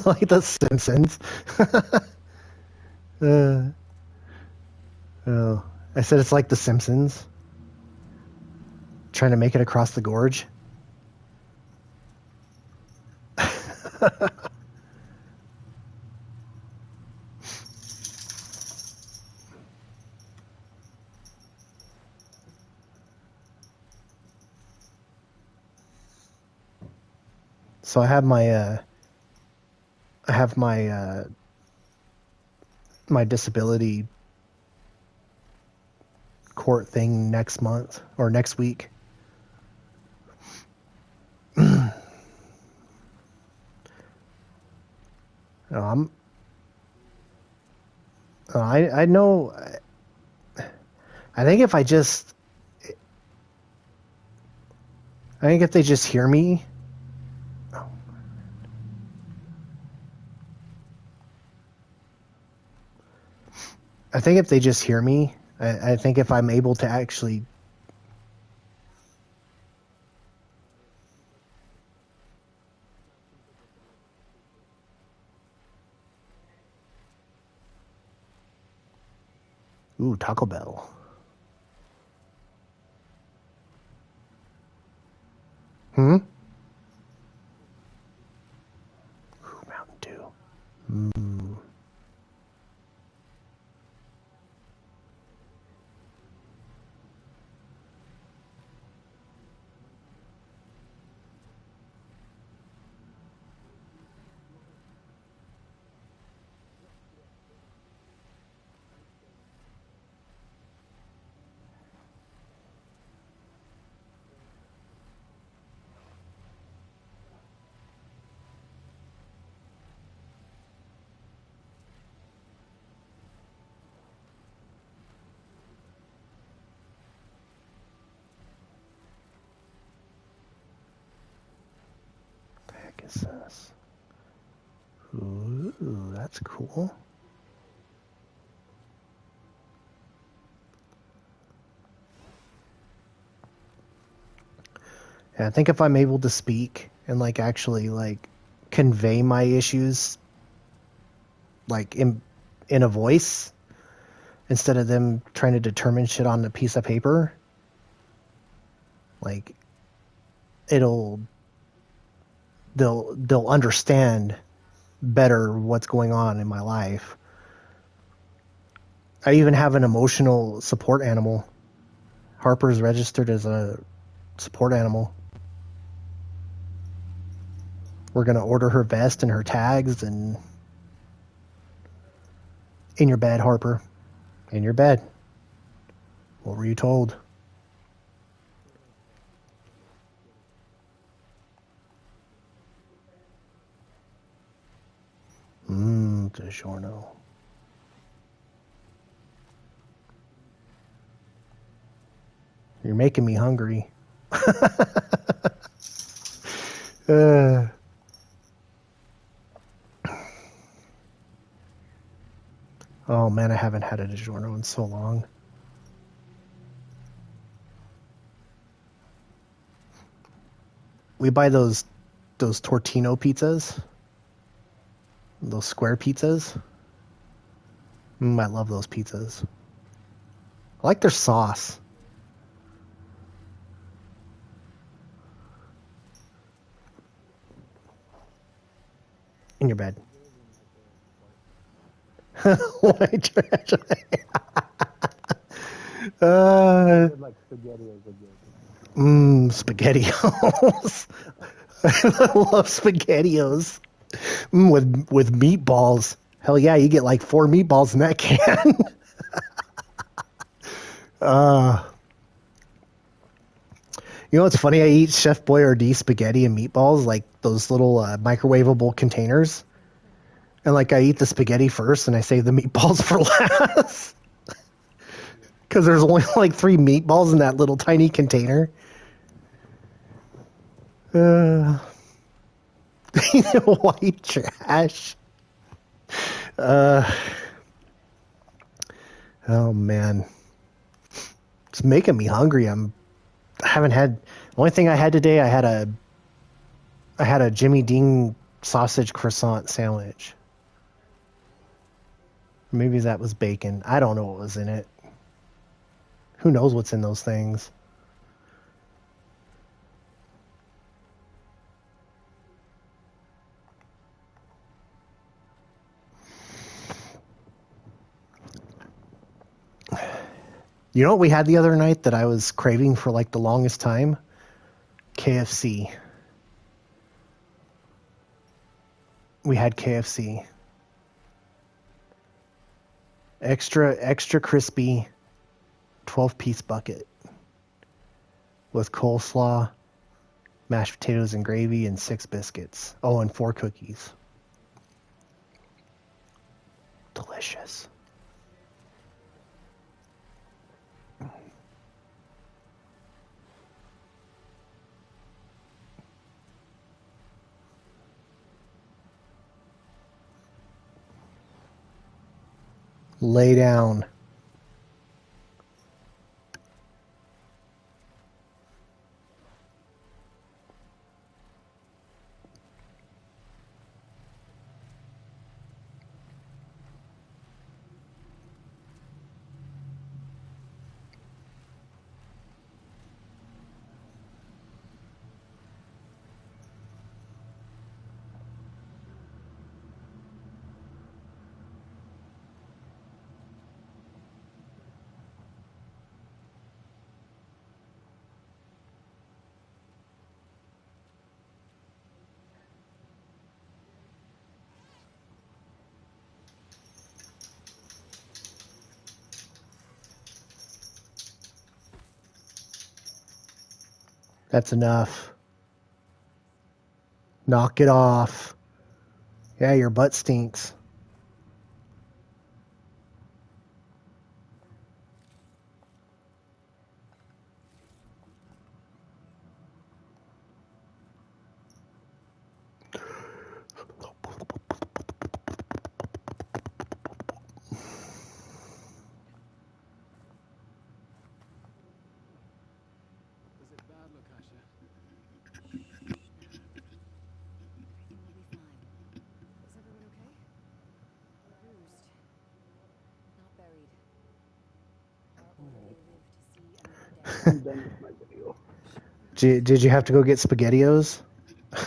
S1: Like The Simpsons. Oh, I said it's like The Simpsons. Trying to make it across the gorge. So I have my disability court thing next month or next week. I know. I think if they just hear me. I think if they just hear me, I think if I'm able to actually. Ooh, Taco Bell. Ooh, Mountain Dew. What the heck is this? Ooh, that's cool. Yeah, I think if I'm able to speak and like actually like convey my issues like in a voice instead of them trying to determine shit on a piece of paper, like they'll understand better what's going on in my life. I even have an emotional support animal. Harper's registered as a support animal. We're going to order her vest and her tags and in your bed, Harper. In your bed. What were you told? DiGiorno. You're making me hungry. Oh man, I haven't had a DiGiorno in so long. We buy those Tortino pizzas. Those square pizzas. I love those pizzas. I like their sauce. In your bed. White trash.
S2: Like SpaghettiOs again.
S1: SpaghettiOs. I love SpaghettiOs. With meatballs. Hell yeah, you get like 4 meatballs in that can. You know what's funny? I eat Chef Boyardee spaghetti and meatballs, like those little microwavable containers. And like I eat the spaghetti first and I save the meatballs for last. Because there's only like 3 meatballs in that little tiny container. White trash. Oh man, it's making me hungry. I haven't had. The only thing I had today, I had a Jimmy Dean sausage croissant sandwich. Maybe that was bacon. I don't know what was in it. Who knows what's in those things? You know what we had the other night that I was craving for like the longest time? KFC. We had KFC. Extra crispy 12-piece bucket with coleslaw, mashed potatoes and gravy, and 6 biscuits. Oh, and 4 cookies. Delicious. Lay down. That's enough. Knock it off. Yeah, your butt stinks.
S2: Is it bad, Lukasha?
S4: Everything will be fine. Is everyone okay? Bruised. Not buried. Our orderly lived to see another day.
S2: I'm done with my video.
S1: Did you have to go get SpaghettiOs?
S4: No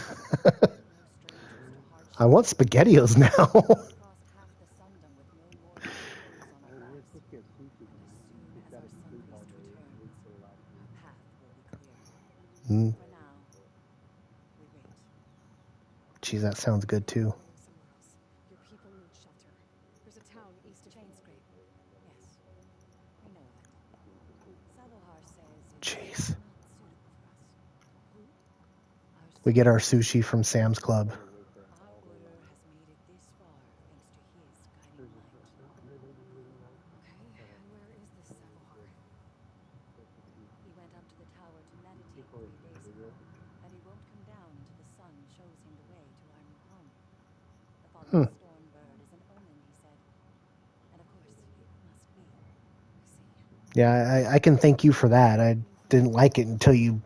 S4: strangers to hardship.
S1: I want SpaghettiOs now.
S4: Crossed half the sundom with no more than clothes on our
S2: We're
S4: backs.
S2: supposed to get sushi.
S4: But as soon
S2: Just
S4: as
S2: gotta
S4: our sun
S2: sleep all
S4: priest
S2: day and wait
S4: returns,
S2: for the last
S4: our
S2: meal.
S4: path will be clear.
S1: Mm,
S4: For now, we wait.
S1: geez, that sounds good too.
S5: Going somewhere else. Your people need shelter. There's a town east of here.
S4: Chainscrape. Yes, we know of it. Savohar says it's
S1: Jeez.
S4: not suitable for us.
S5: Who?
S4: Our
S1: We get our
S4: sun
S1: sushi from Sam's Club.
S2: Gotta wait for
S4: Our
S2: all the
S4: order has made it this far thanks to his guiding light.
S5: Okay, and where is this Savohar?
S4: He went up to the tower to meditate 3 days ago, and he won't come down until the sun shows him the way to our new home. The falling storm bird is an omen, he said. And of course, it must be.
S5: I see.
S1: Yeah, I can thank you for that. I didn't like it until you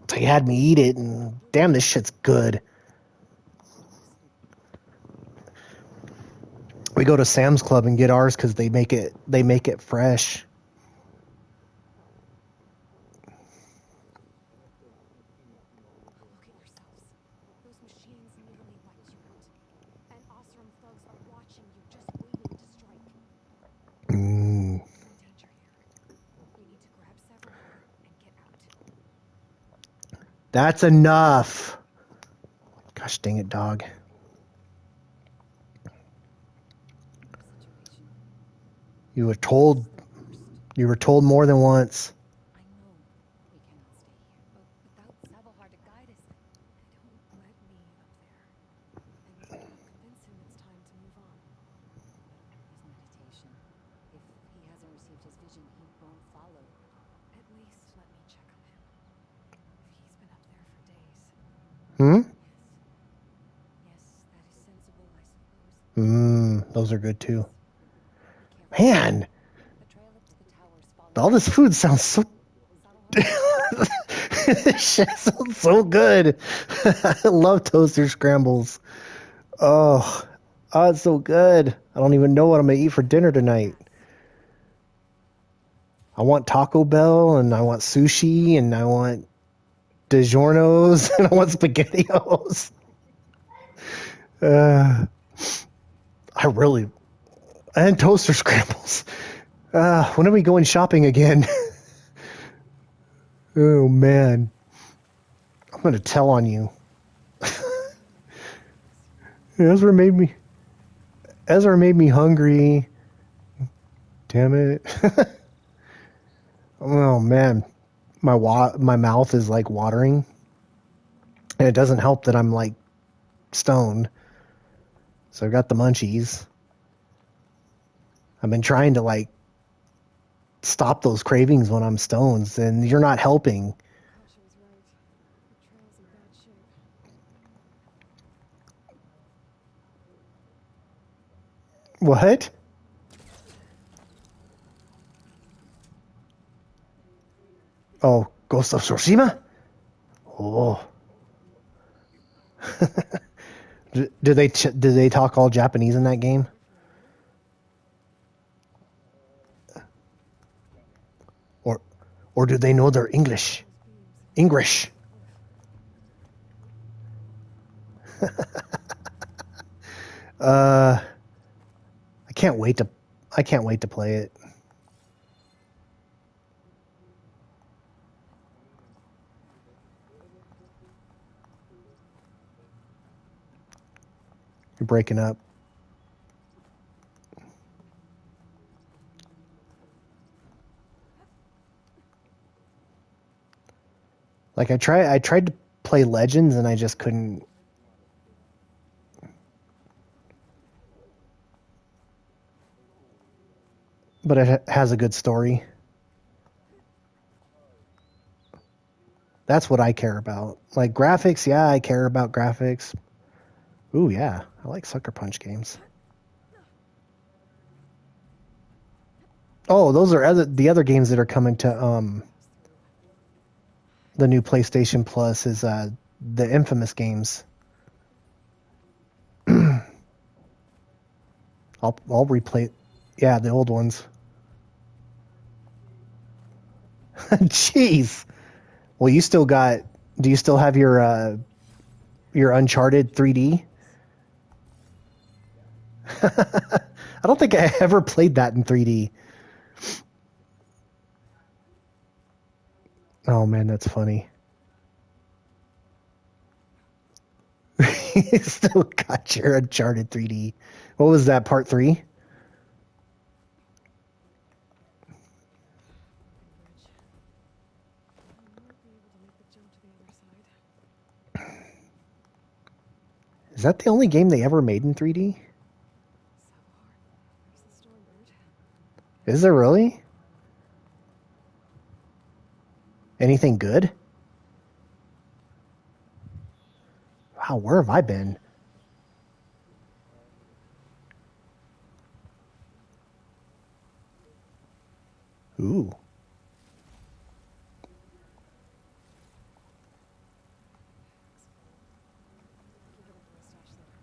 S4: Until he returns.
S1: had me eat it, and damn, this shit's good. We go to Sam's Club and get ours because they make it fresh.
S5: Look at yourselves. Those machines nearly wiped you out. And Osram thugs are watching you, just waiting to strike.
S1: Mm,
S5: We're in danger here. We need to grab Savohar and get out.
S1: that's enough. Gosh dang it, dog.
S4: Situation.
S1: You were told more than once.
S4: I know we cannot stay here, but without Savohar to guide us,
S5: Don't let me up there. And I'll convince him it's time to move on.
S4: his meditation, if
S1: Hmm?
S4: Yes, that is sensible, I suppose.
S1: Those are good too.
S4: Be careful.
S1: Man,
S4: The trail up to the towers follows
S1: all this food sounds so.
S4: Saddleheart.
S1: This shit sounds so good. I love toaster scrambles. Oh, oh, it's so good. I don't even know what I'm gonna eat for dinner tonight. I want Taco Bell, and I want sushi, and I want DiGiorno's, and I want SpaghettiOs. Uh, I really and toaster scrambles. When are we going shopping again? Oh man, I'm gonna tell on you. Ezra made me hungry. Damn it. Oh man, my mouth is like watering, and it doesn't help that I'm like stoned. So I've got the munchies. I've been trying to like stop those cravings when I'm stoned, and you're not helping.
S5: Pasha was right. The trail's in bad shape.
S1: What? Oh, Ghost of Tsushima? Oh. Do they talk all Japanese in that game? Or or do they know their English? English. I can't wait to play it. You're breaking up. Like I tried to play Legends and I just couldn't. But it has a good story. That's what I care about. Like graphics, yeah, I care about graphics. Ooh, yeah, I like Sucker Punch games. Oh, those are the other games that are coming to the new PlayStation Plus is the Infamous games. I'll replay. Yeah, the old ones. Jeez. Well, you still got. Do you still have your Uncharted 3D? I don't think I ever played that in 3D. Oh man, that's funny. You still got your Uncharted 3D. What was that, part 3?
S5: Bridge. I might be able to make the jump to the other side.
S1: Is that the only game they ever made in 3D?
S5: Saddleheart. There's the Stormbird.
S1: Is there really? Anything good? Wow, where have I been? Ooh.
S5: Give it a voice dash there.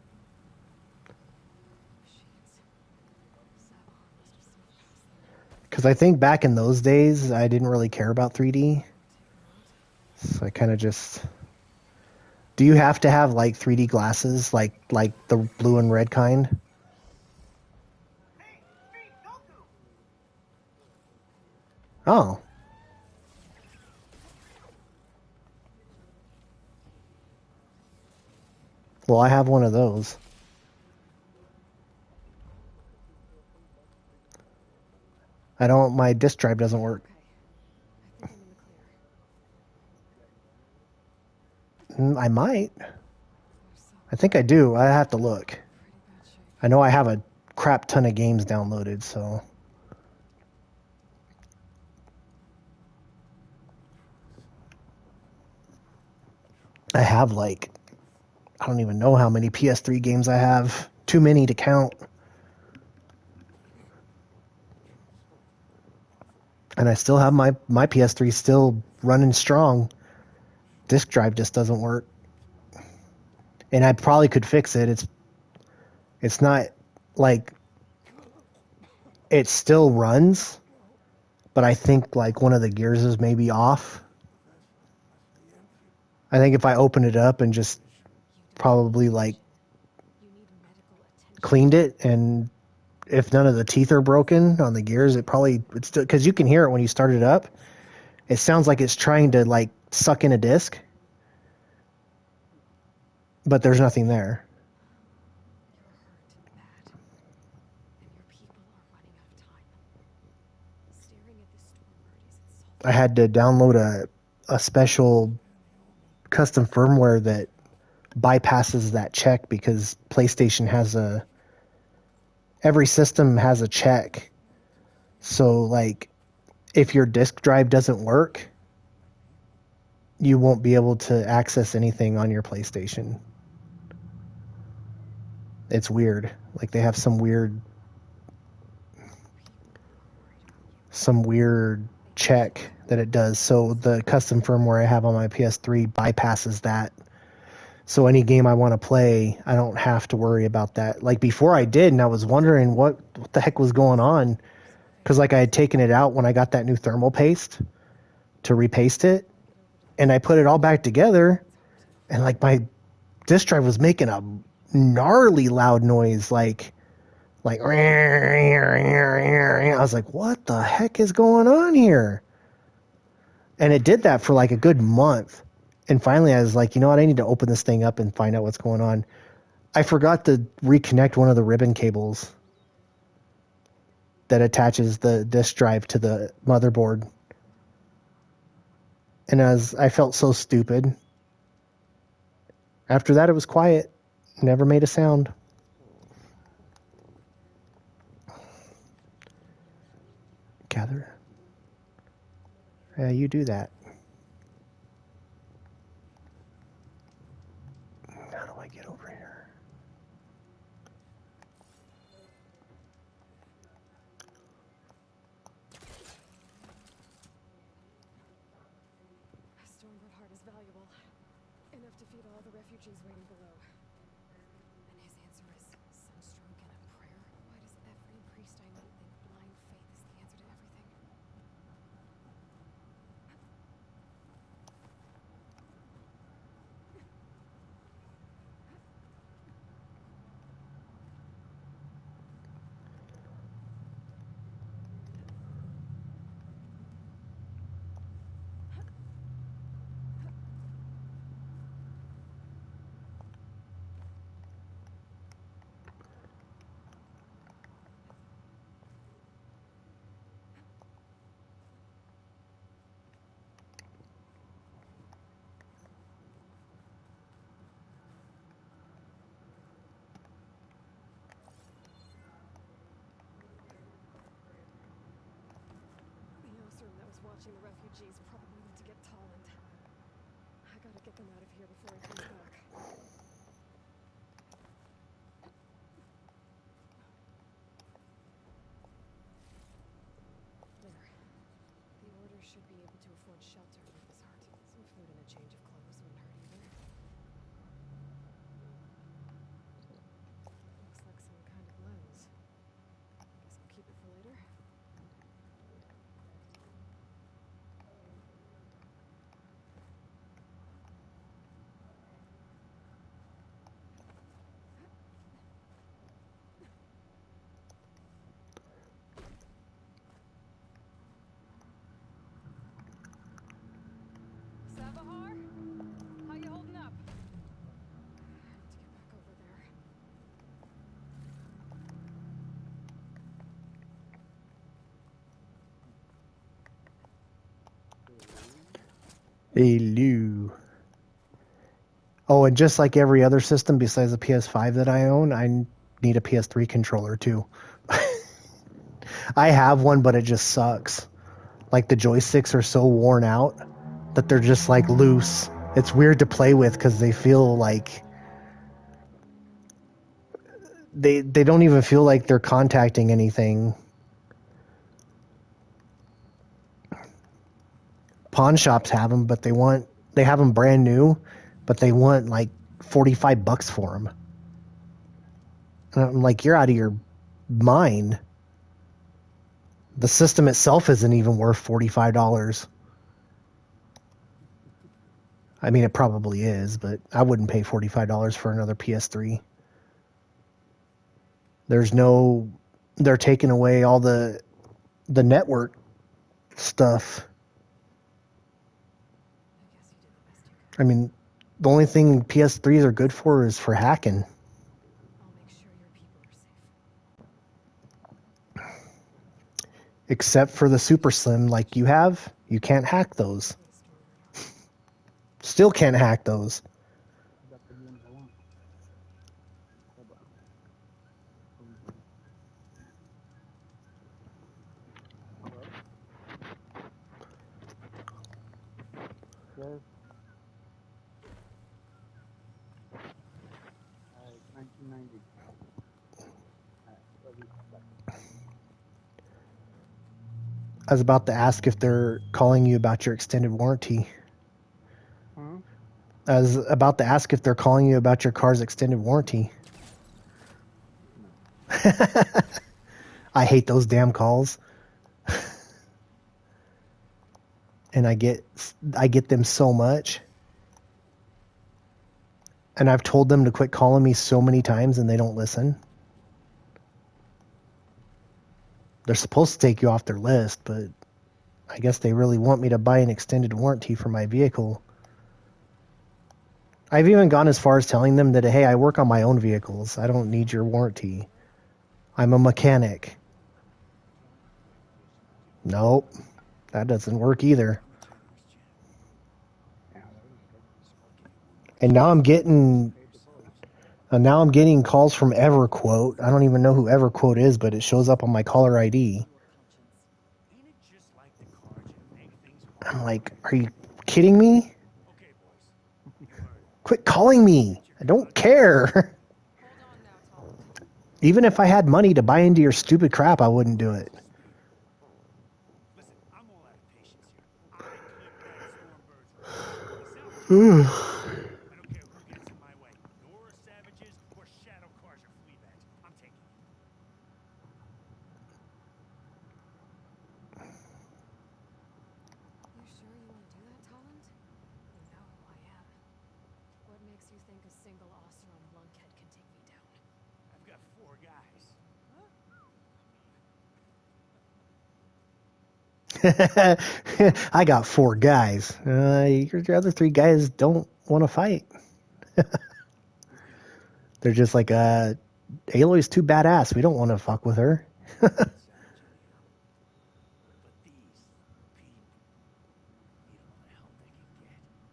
S5: Machines. Saddleheart must have snuck past them.
S1: Because I think back in those days, I didn't really care about 3D. So I kind of just. Do you have to have like 3D glasses, like the blue and red kind? Oh. Well, I have one of those. I don't. My disk drive doesn't work.
S5: Okay. I think I'm in the clear.
S1: I might.
S5: There's so
S1: I think I do. I have to look.
S5: pretty bad shape.
S1: I know I have a crap ton of games downloaded, so. I have like I don't even know how many PS3 games I have. Too many to count. And I still have my PS3 still running strong. Disk drive just doesn't work. And I probably could fix it. It's not like it still runs, but I think like one of the gears is maybe off. I think if I open it up and just probably like
S5: You need medical attention.
S1: cleaned it, and if none of the teeth are broken on the gears, it's still, because you can hear it when you start it up. It sounds like it's trying to like suck in a disc, but there's nothing there.
S5: You're hurt bad. And your people are running out of time. Staring at the Stormbird is insulting.
S1: I had to download a special custom firmware that bypasses that check, because PlayStation has every system has a check. So like if your disk drive doesn't work, you won't be able to access anything on your PlayStation. It's weird. Like they have some weird check that it does. So the custom firmware I have on my PS3 bypasses that. So any game I want to play, I don't have to worry about that. Like before I did, and I was wondering what the heck was going on. Because like I had taken it out when I got that new thermal paste to repaste it. And I put it all back together. And like my disk drive was making a gnarly loud noise. Like I was like, what the heck is going on here? And it did that for like a good month. And finally I was like, you know what? I need to open this thing up and find out what's going on. I forgot to reconnect one of the ribbon cables that attaches the disk drive to the motherboard. And I felt so stupid. After that, it was quiet. Never made a sound. Gather. Yeah, you do that. How do I get over here?
S5: Stormbird heart is valuable. Enough to feed all the refugees waiting below. And his answer is sunstroke and a prayer? Why does every priest I meet think blind faith is the answer to everything? The Osram that was watching the refugees probably went to get Tolland. I gotta get them out of here before he comes back. There. The Order should be able to afford shelter with his heart. Some food and a change of clothes wouldn't hurt either. Looks like some kind of lens. Guess I'll keep it for later. Savahar? How you holding up? I need to get back over there.
S1: Hello. Oh, and just like every other system besides the PS5 that I own, I need a PS3 controller too. I have one, but it just sucks. Like the joysticks are so worn out that they're just like loose. It's weird to play with because they feel like they don't even feel like they're contacting anything. Pawn shops have them, but they have them brand new, but they want like $45 for them. And I'm like, you're out of your mind. The system itself isn't even worth $45. I mean, it probably is, but I wouldn't pay $45 for another PS3. They're taking away all the network stuff.
S5: I guess you did the best you could.
S1: I mean, the only thing PS3s are good for is for hacking.
S5: I'll make sure your people are safe.
S1: Except for the Super Slim like you have, you can't hack those.
S5: Put a story right on.
S1: Still can't hack those.
S2: I got the games I want. Hold on. Hello? Yes. 1990. Love you. Bye.
S1: I was about to ask if they're calling you about your extended warranty.
S2: Huh?
S1: I was about to ask if they're calling you about your car's extended warranty. I hate those damn calls. And I get them so much. And I've told them to quit calling me so many times and they don't listen. They're supposed to take you off their list, but I guess they really want me to buy an extended warranty for my vehicle. I've even gone as far as telling them that, hey, I work on my own vehicles. I don't need your warranty. I'm a mechanic. Nope, that doesn't work either. And now I'm getting calls from EverQuote. I don't even know who EverQuote is, but it shows up on my caller ID. I'm like, are you kidding me? Quit calling me. I don't care.
S5: Hold on now, Tom.
S1: Even if I had money to buy into your stupid crap, I wouldn't do it.
S6: Listen, I'm all out of patience here. I clipped that Stormbird. I don't care who gets in my way. Nora savages or shadow cars or flea bags. I'm taking it.
S5: You sure you want to do that, Tolland? You know who I am. What makes you think a single Oseram lunkhead can take me down?
S6: I've got 4 guys.
S1: I got 4 guys. Your other 3 guys don't want to fight. They're just like, Aloy's too badass. We don't want to fuck with her.
S6: But these people, you know what help they can get.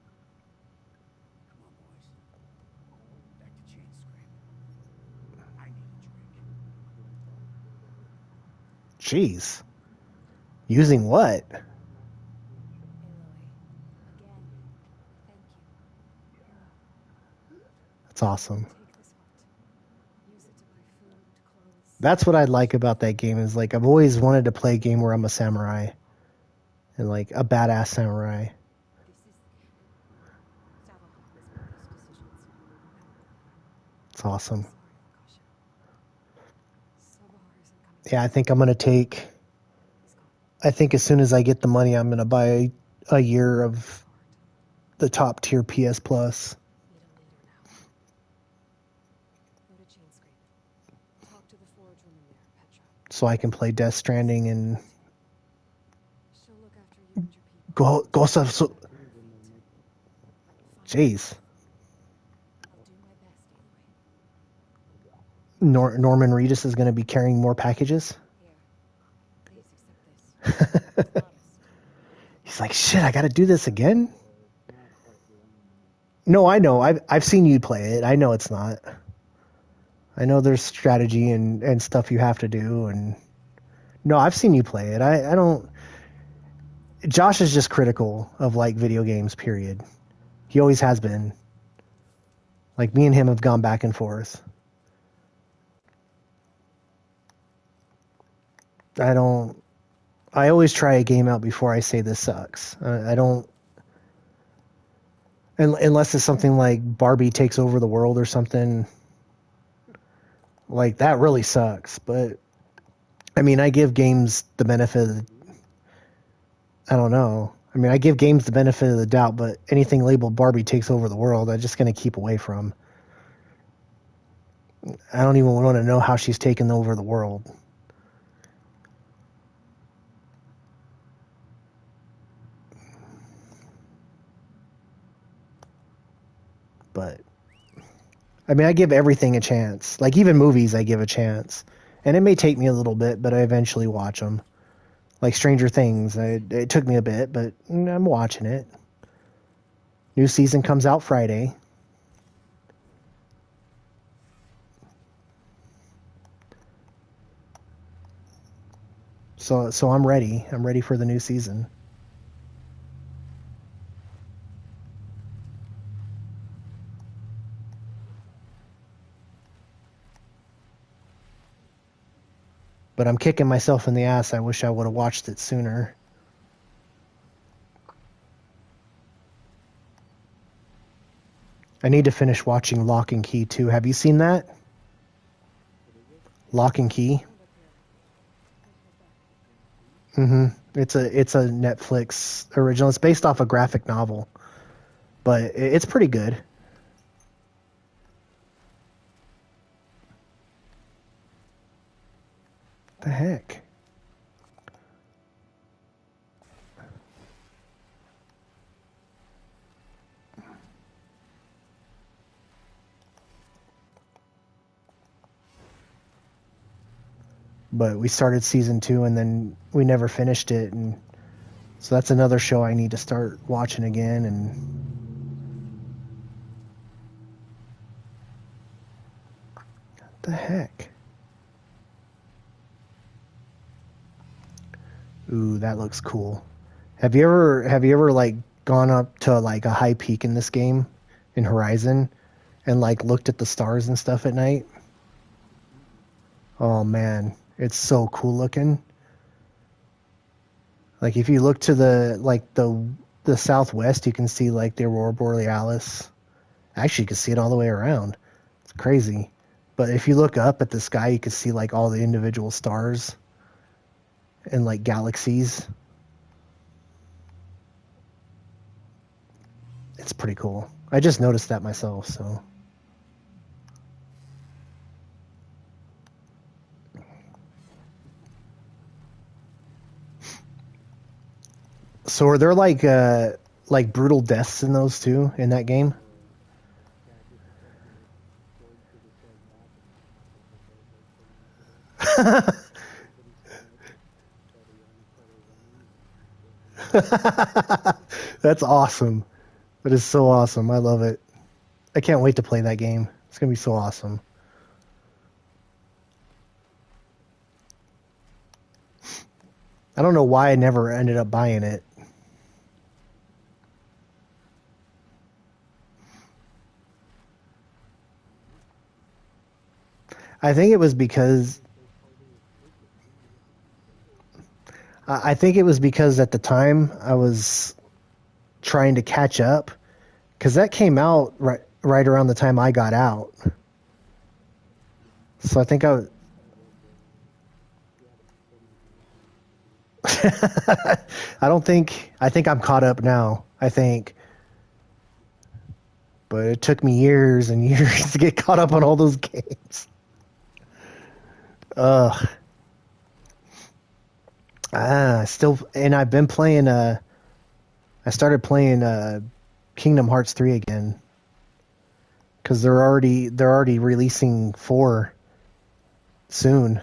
S6: Come on, boys. Back to Chain Scrape. I need a drink.
S1: Jeez. Using what?
S4: Aloy, again, thank you.
S1: That's awesome.
S5: Take this heart. Use it to buy food, clothes.
S1: That's what I like about that game is like I've always wanted to play a game where I'm a samurai. And like a badass samurai.
S4: This is Sava has made these decisions.
S1: It's awesome.
S5: Sorry, Akasha. Sabahar isn't coming.
S1: Yeah, I think I'm going to take...
S5: He's gone.
S1: I think as soon as I get the money, I'm going to buy a year of the top tier PS Plus.
S5: Need a leader now. Go to Chain Scrape. Talk to the forge woman there, Petra.
S1: So I can play Death Stranding and
S5: She'll look after you and your people.
S1: go so jeez.
S4: I'll do my best, Aloy.
S1: Norman Reedus is going to be carrying more packages.
S4: Here, please accept this. Promise.
S1: He's like, shit, I got to do this again? No, I know. I've seen you play it. I know it's not. I know there's strategy and stuff you have to do. And no, I've seen you play it. I don't... Josh is just critical of, like, video games, period. He always has been. Like, me and him have gone back and forth. I don't. I always try a game out before I say this sucks. I don't. Unless it's something like Barbie takes over the world or something. Like, that really sucks. But, I mean, I give games the benefit of the, I don't know. I mean, I give games the benefit of the doubt, but anything labeled Barbie takes over the world, I'm just going to keep away from. I don't even want to know how she's taken over the world. But, I mean, I give everything a chance. Like, even movies, I give a chance. And it may take me a little bit, but I eventually watch them. Like Stranger Things, it took me a bit, but I'm watching it. New season comes out Friday. So I'm ready. I'm ready for the new season. But I'm kicking myself in the ass. I wish I would have watched it sooner. I need to finish watching Lock and Key too. Have you seen that? Lock and Key? Mm-hmm. It's a Netflix original. It's based off a graphic novel. But it's pretty good. The heck? But we started season 2 and then we never finished it, and so that's another show I need to start watching again. And what the heck? Ooh, that looks cool. Have you ever like gone up to like a high peak in this game in Horizon and like looked at the stars and stuff at night? Oh man, it's so cool looking. Like if you look to the southwest, you can see like the Aurora Borealis. Actually, you can see it all the way around. It's crazy. But if you look up at the sky, you can see like all the individual stars and like galaxies. It's pretty cool. I just noticed that myself, so. So are there like brutal deaths in those too, in that game? That's awesome. That is so awesome. I love it. I can't wait to play that game. It's gonna be so awesome. I don't know why I never ended up buying it. I think it was because at the time I was trying to catch up, because that came out right around the time I got out. So I think I think I'm caught up now. I think. But it took me years and years to get caught up on all those games. Ugh. And I've been playing I started playing Kingdom Hearts 3 again. Cuz they're already releasing 4 soon.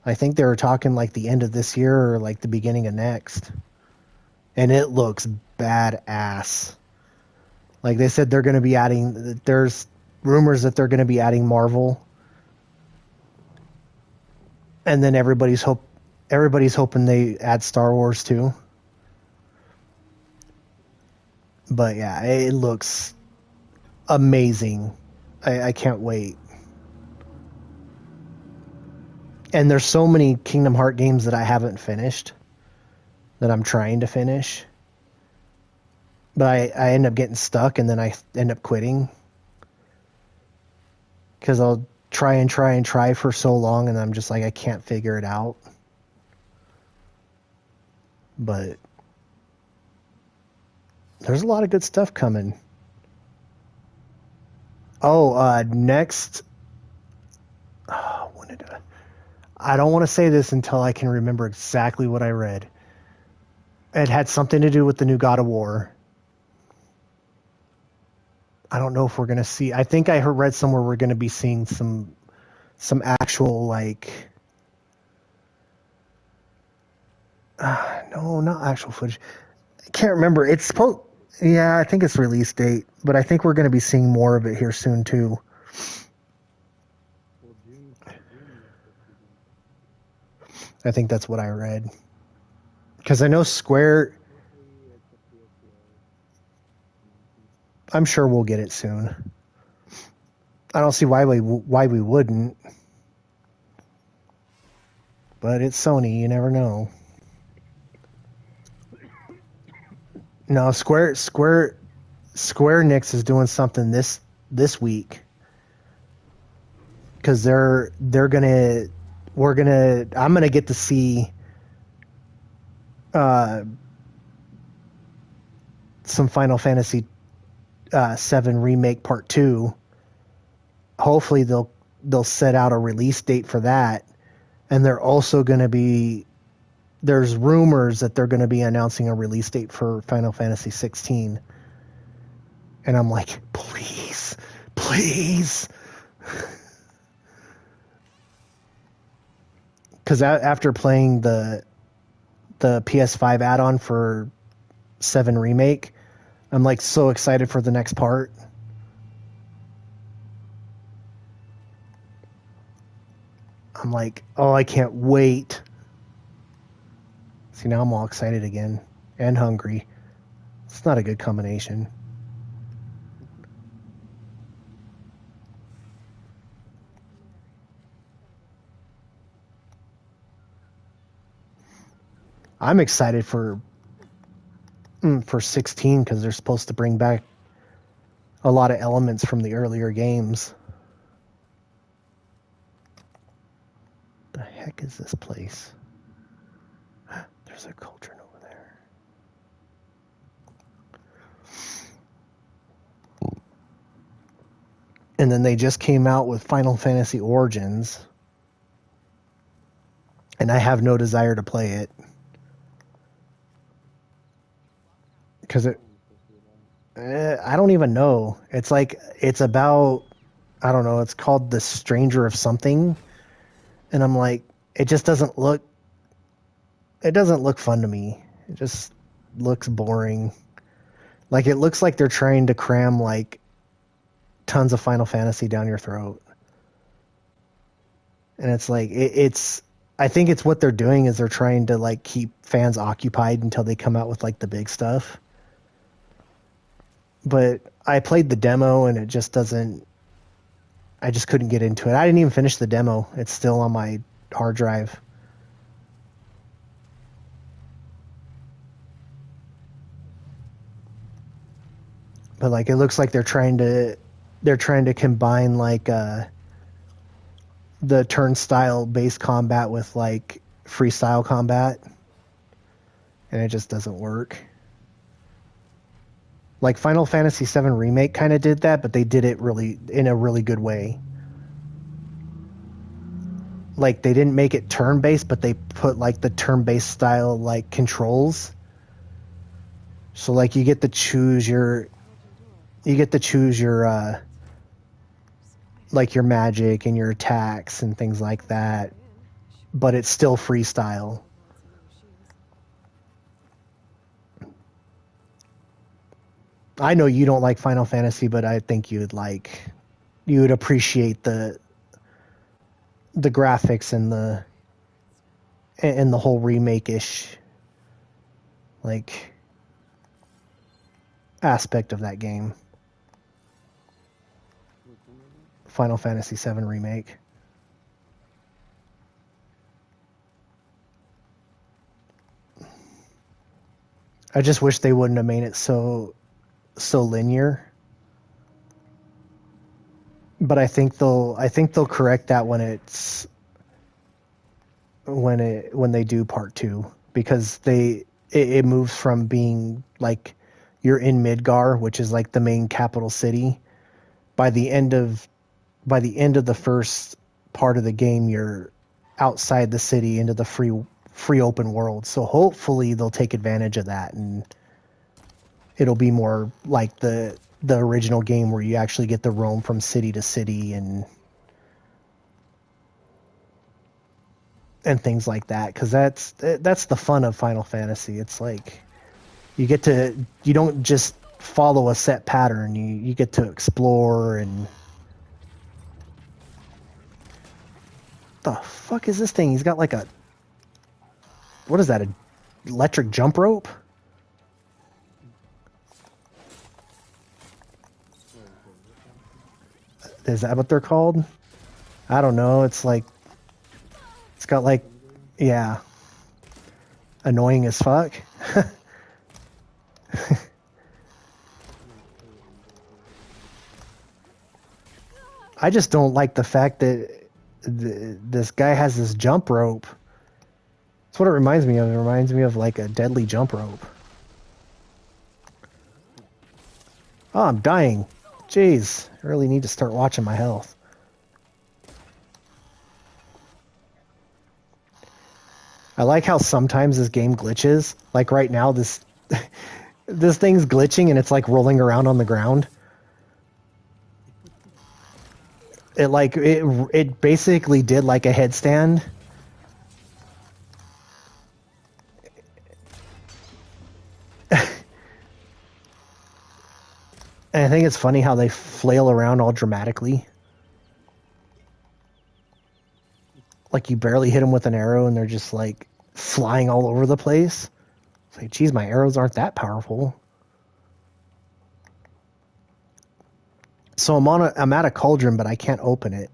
S1: I think they were talking like the end of this year or like the beginning of next. And it looks badass. Like they said, they're going to be adding. There's rumors that they're going to be adding Marvel, and then everybody's hoping they add Star Wars too. But yeah, it looks amazing. I can't wait. And there's so many Kingdom Heart games that I haven't finished that I'm trying to finish. But I end up getting stuck and then I end up quitting. Because I'll try and try and try for so long and I'm just like, I can't figure it out. But there's a lot of good stuff coming. Oh, next... when did I don't want to say this until I can remember exactly what I read. It had something to do with the new God of War. I don't know if we're going to see... I think I read somewhere we're going to be seeing some actual, like... no, not actual footage. I can't remember. It's supposed... Yeah, I think it's release date. But I think we're going to be seeing more of it here soon, too.
S2: Well, June is supposed to be.
S1: I think that's what I read. Because I know Square...
S2: Hopefully it's a PSVR.
S1: I'm sure we'll get it soon. I don't see why we wouldn't. But it's Sony, you never know. No, Square Enix is doing something this week. Because I'm gonna get to see some Final Fantasy 7 Remake Part 2. Hopefully they'll set out a release date for that. And they're also going to be... There's rumors that they're going to be announcing a release date for Final Fantasy 16. And I'm like, please. Because after playing the PS5 add-on for 7 Remake, I'm like so excited for the next part. I'm like, oh, I can't wait. See, now I'm all excited again and hungry. It's not a good combination. I'm excited for 16 because they're supposed to bring back a lot of elements from the earlier games. The heck is this place? There's a cauldron over there. And then they just came out with Final Fantasy Origins. And I have no desire to play it. Because I don't even know. It's like, it's about, I don't know, it's called The Stranger of Something. And I'm like, it just doesn't look fun to me. It just looks boring. Like, it looks like they're trying to cram, like, tons of Final Fantasy down your throat. And it's like, I think it's what they're doing is they're trying to, like, keep fans occupied until they come out with, like, the big stuff. But I played the demo and it just doesn't... I just couldn't get into it. I didn't even finish the demo. It's still on my hard drive. But like it looks like they're trying to combine like the turnstile based combat with like freestyle combat. And it just doesn't work. Like Final Fantasy VII Remake kind of did that, but they did it really in a really good way. Like they didn't make it turn-based, but they put like the turn-based style like controls. So like you get to choose your like your magic and your attacks and things like that, but it's still freestyle. I know you don't like Final Fantasy, but I think you would appreciate the graphics and the whole remake-ish like aspect of that game. Final Fantasy VII Remake. I just wish they wouldn't have made it so linear. But I think they'll correct that when they do part 2, because it moves from being like you're in Midgar, which is like the main capital city. By the end of the first part of the game, you're outside the city into the free open world. So hopefully they'll take advantage of that, and it'll be more like the original game where you actually get to roam from city to city and things like that, because that's the fun of Final Fantasy. It's like you don't just follow a set pattern. You get to explore. And the fuck is this thing? He's got like what is that, a electric jump rope? Is that what they're called? I don't know. It's got like, yeah, annoying as fuck. I just don't like the fact that this guy has this jump rope. That's what it reminds me of. It reminds me of like a deadly jump rope. Oh, I'm dying. Jeez, I really need to start watching my health. I like how sometimes this game glitches. Like right now, this thing's glitching and it's like rolling around on the ground. It basically did like a headstand. And I think it's funny how they flail around all dramatically. Like you barely hit them with an arrow and they're just like flying all over the place. It's like, geez, my arrows aren't that powerful. So I'm at a cauldron, but I can't open it.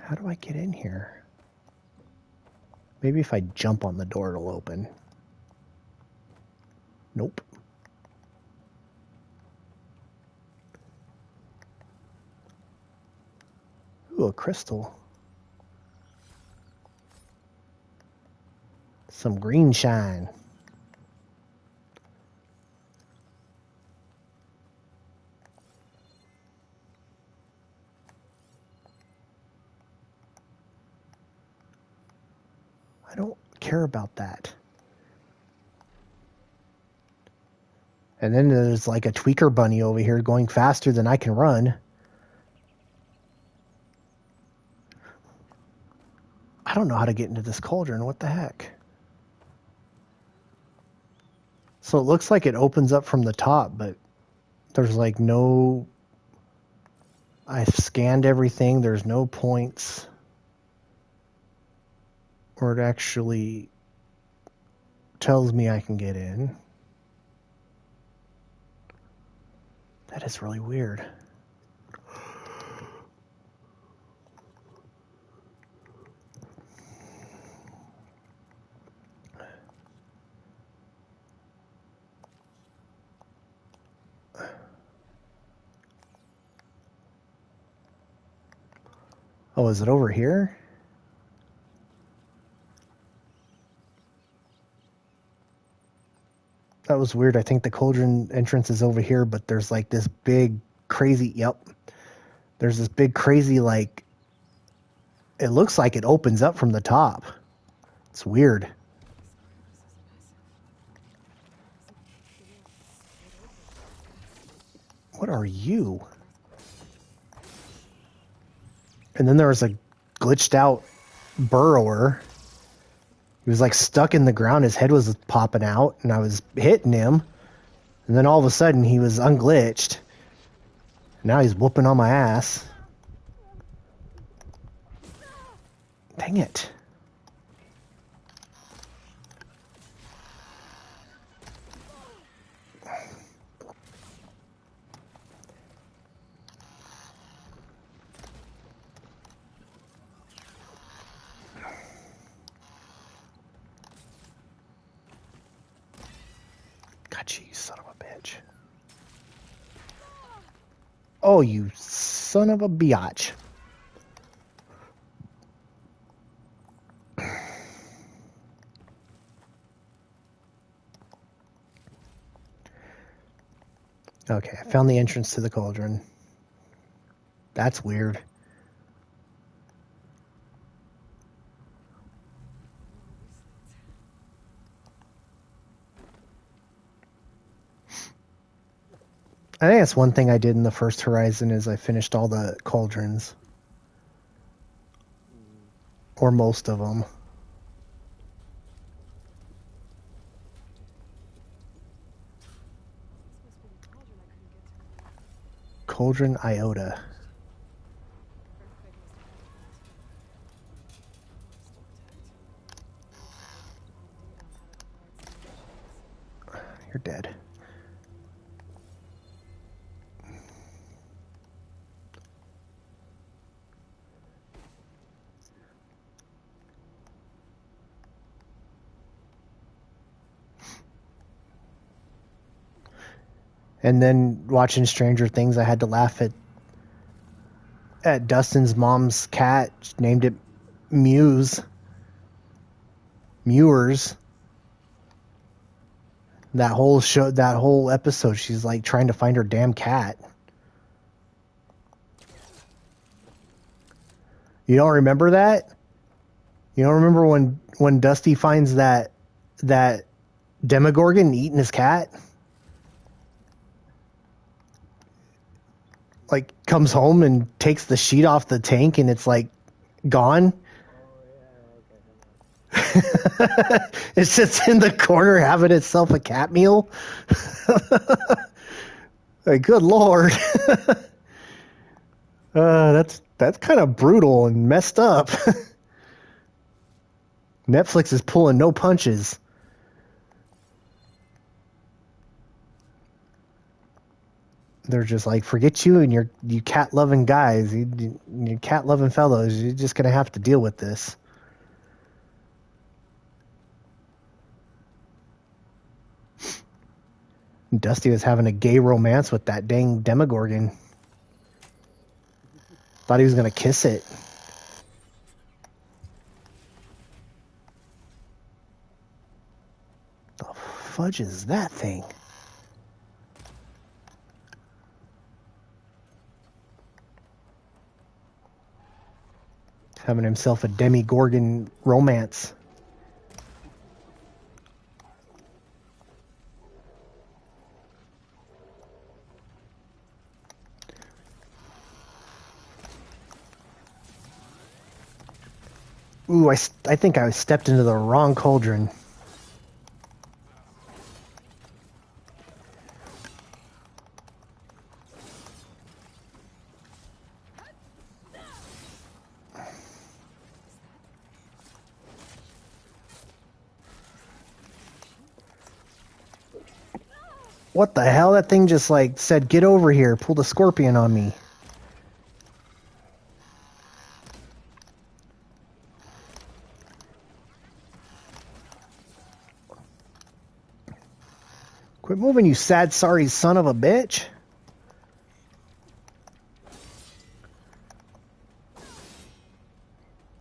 S1: How do I get in here? Maybe if I jump on the door, it'll open. Nope. Ooh, a crystal. Some green shine. I don't care about that. And then there's like a tweaker bunny over here going faster than I can run. I don't know how to get into this cauldron. What the heck? So it looks like it opens up from the top, but there's like no... I've scanned everything. There's no points where it actually tells me I can get in. That is really weird. Oh, is it over here? That was weird. I think the cauldron entrance is over here, but there's like this big crazy... Yep. There's this big crazy like... It looks like it opens up from the top. It's weird. What are you? And then there was a glitched out burrower. He was like stuck in the ground. His head was popping out, and I was hitting him. And then all of a sudden, he was unglitched. Now he's whooping on my ass. Dang it. Got you, son of a bitch. Oh, you son of a biatch. Okay, I found the entrance to the cauldron. That's weird. I think that's one thing I did in the first Horizon is I finished all the cauldrons. Or most of them. Cauldron Iota. You're dead. And then watching Stranger Things, I had to laugh at Dustin's mom's cat. She named it Muse. Mewers. That whole show, that whole episode, she's like trying to find her damn cat. You don't remember that? You don't remember when Dusty finds that Demogorgon eating his cat? Like comes home and takes the sheet off the tank and it's like gone. It sits in the corner having itself a cat meal. Like, good lord. That's kind of brutal and messed up. Netflix is pulling no punches. They're just like, forget you and you cat loving guys, you cat loving fellows. You're just gonna have to deal with this. Dusty was having a gay romance with that dang Demogorgon. Thought he was gonna kiss it. The fudge is that thing? Having himself a Demogorgon romance. Ooh, I think I stepped into the wrong cauldron. What the hell? That thing just like said, get over here, pulled a scorpion on me. Quit moving, you sad, sorry son of a bitch.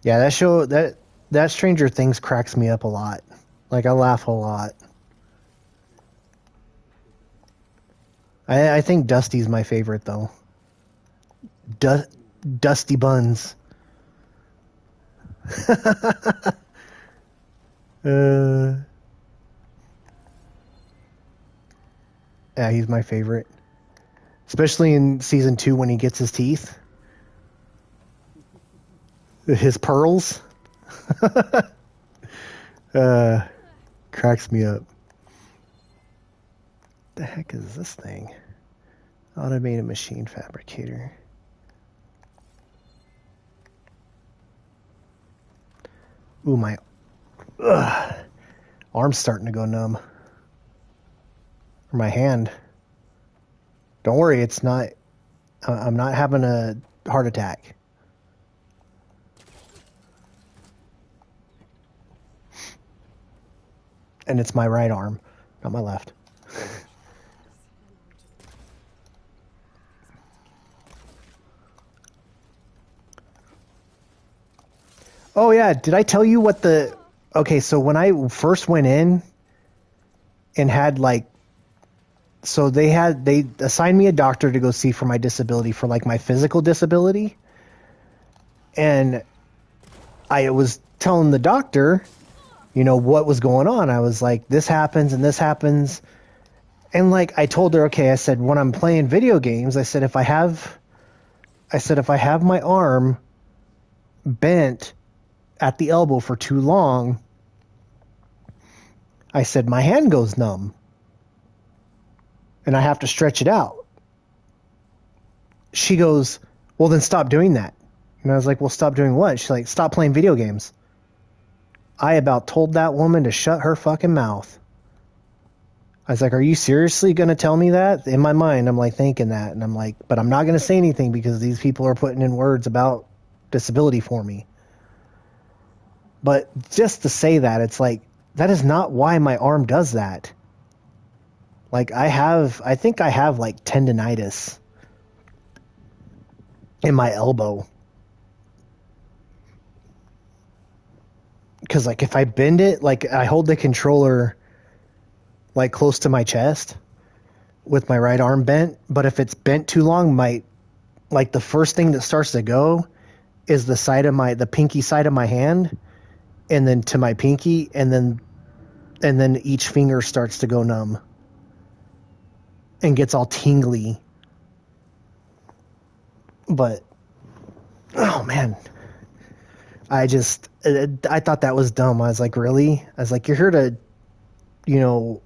S1: Yeah, that show, that Stranger Things cracks me up a lot. Like, I laugh a lot. I think Dusty's my favorite, though. Dusty Buns. Yeah, he's my favorite. Especially in season 2 when he gets his teeth. His pearls. Cracks me up. The heck is this thing? Automated machine fabricator. Ooh, my arm's starting to go numb. Or my hand. Don't worry, it's not. I'm not having a heart attack. And it's my right arm, not my left. Oh yeah, did I tell you what the? Okay, so when I first went in and had like, so they assigned me a doctor to go see for my disability, for like my physical disability, and I was telling the doctor, you know, what was going on. I was like, this happens and this happens. And like I told her, okay, I said, when I'm playing video games, I said if I have my arm bent at the elbow for too long, I said my hand goes numb and I have to stretch it out. She goes, well then stop doing that. And I was like, well, stop doing what? She's like, stop playing video games. I about told that woman to shut her fucking mouth. I was like, are you seriously going to tell me that? In my mind, I'm like thinking that. And I'm like, but I'm not going to say anything because these people are putting in words about disability for me. But just to say that, it's like, that is not why my arm does that. Like I think I have like tendonitis in my elbow. Because like if I bend it, like I hold the controller like close to my chest with my right arm bent, but if it's bent too long, like the first thing that starts to go is the pinky side of my hand, and then to my pinky, and then each finger starts to go numb and gets all tingly. But oh man, I thought that was dumb. I was like, really? I was like, you're here to, you know,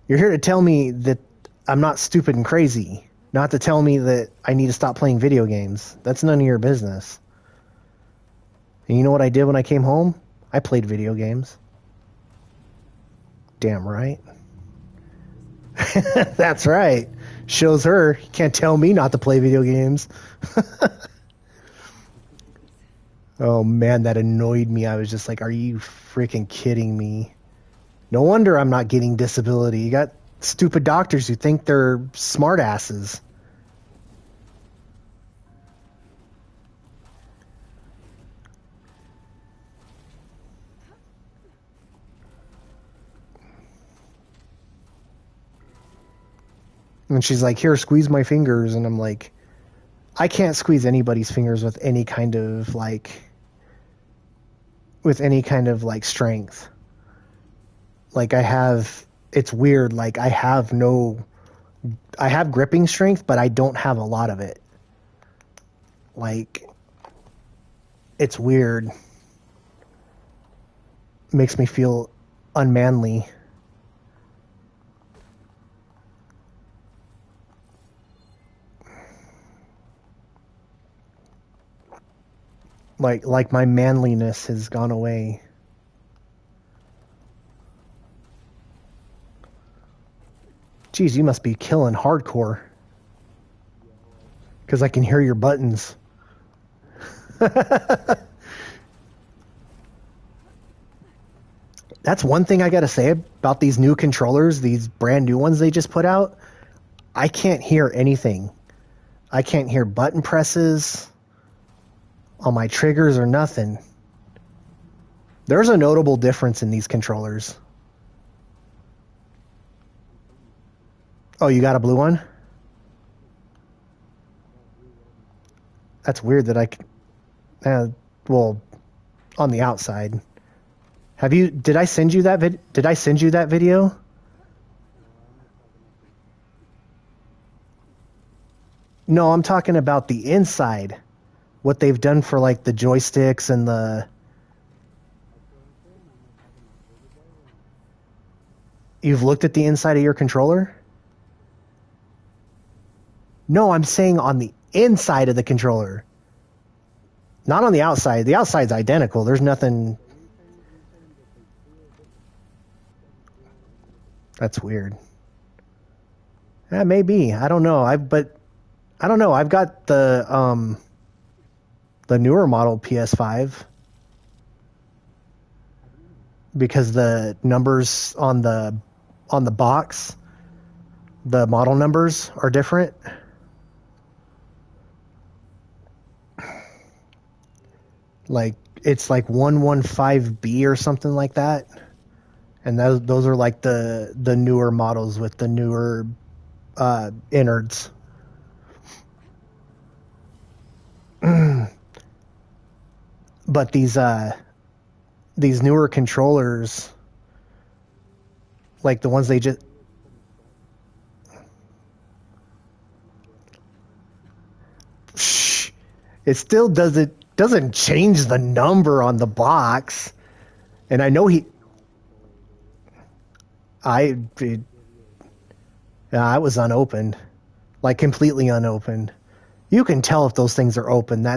S1: you're here to tell me that I'm not stupid and crazy, not to tell me that I need to stop playing video games. That's none of your business. And you know what I did when I came home? I played video games. Damn right. That's right. Shows her. You can't tell me not to play video games. Oh man, that annoyed me. I was just like, are you freaking kidding me? No wonder I'm not getting disability. You got stupid doctors who think they're smart asses. And she's like, here, squeeze my fingers. And I'm like, I can't squeeze anybody's fingers with any kind of like strength. Like it's weird. Like I have gripping strength, but I don't have a lot of it. Like, it's weird. Makes me feel unmanly. Like my manliness has gone away. Geez, you must be killing hardcore. Because I can hear your buttons. That's one thing I gotta say about these new controllers, these brand new ones they just put out. I can't hear anything. I can't hear button presses on my triggers or nothing. There's a notable difference in these controllers. Oh, you got a blue one? That's weird that I can... well, on the outside. Did I send you that video? No, I'm talking about the inside. What they've done for like the joysticks and the... You've looked at the inside of your controller? No, I'm saying on the inside of the controller. Not on the outside. The outside's identical. There's nothing... That's weird. Yeah, maybe. I don't know. I don't know. I've got the newer model PS5 because the numbers on the box, the model numbers are different. Like it's like 115B or something like that. And those are like the newer models with the newer innards. But these newer controllers, like the ones they just it still doesn't change the number on the box. And I know I was unopened, like completely unopened. You can tell if those things are open.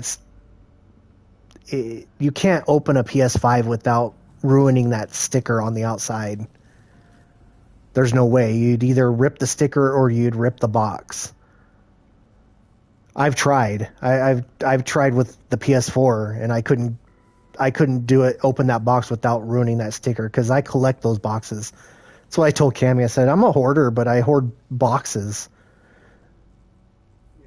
S1: You can't open a PS5 without ruining that sticker on the outside. There's no way. You'd either rip the sticker or you'd rip the box. I've tried. I've tried with the PS4 and I couldn't do it. Open that box without ruining that sticker because I collect those boxes. That's what I told Cammy. I said I'm a hoarder, but I hoard boxes.
S2: Yeah,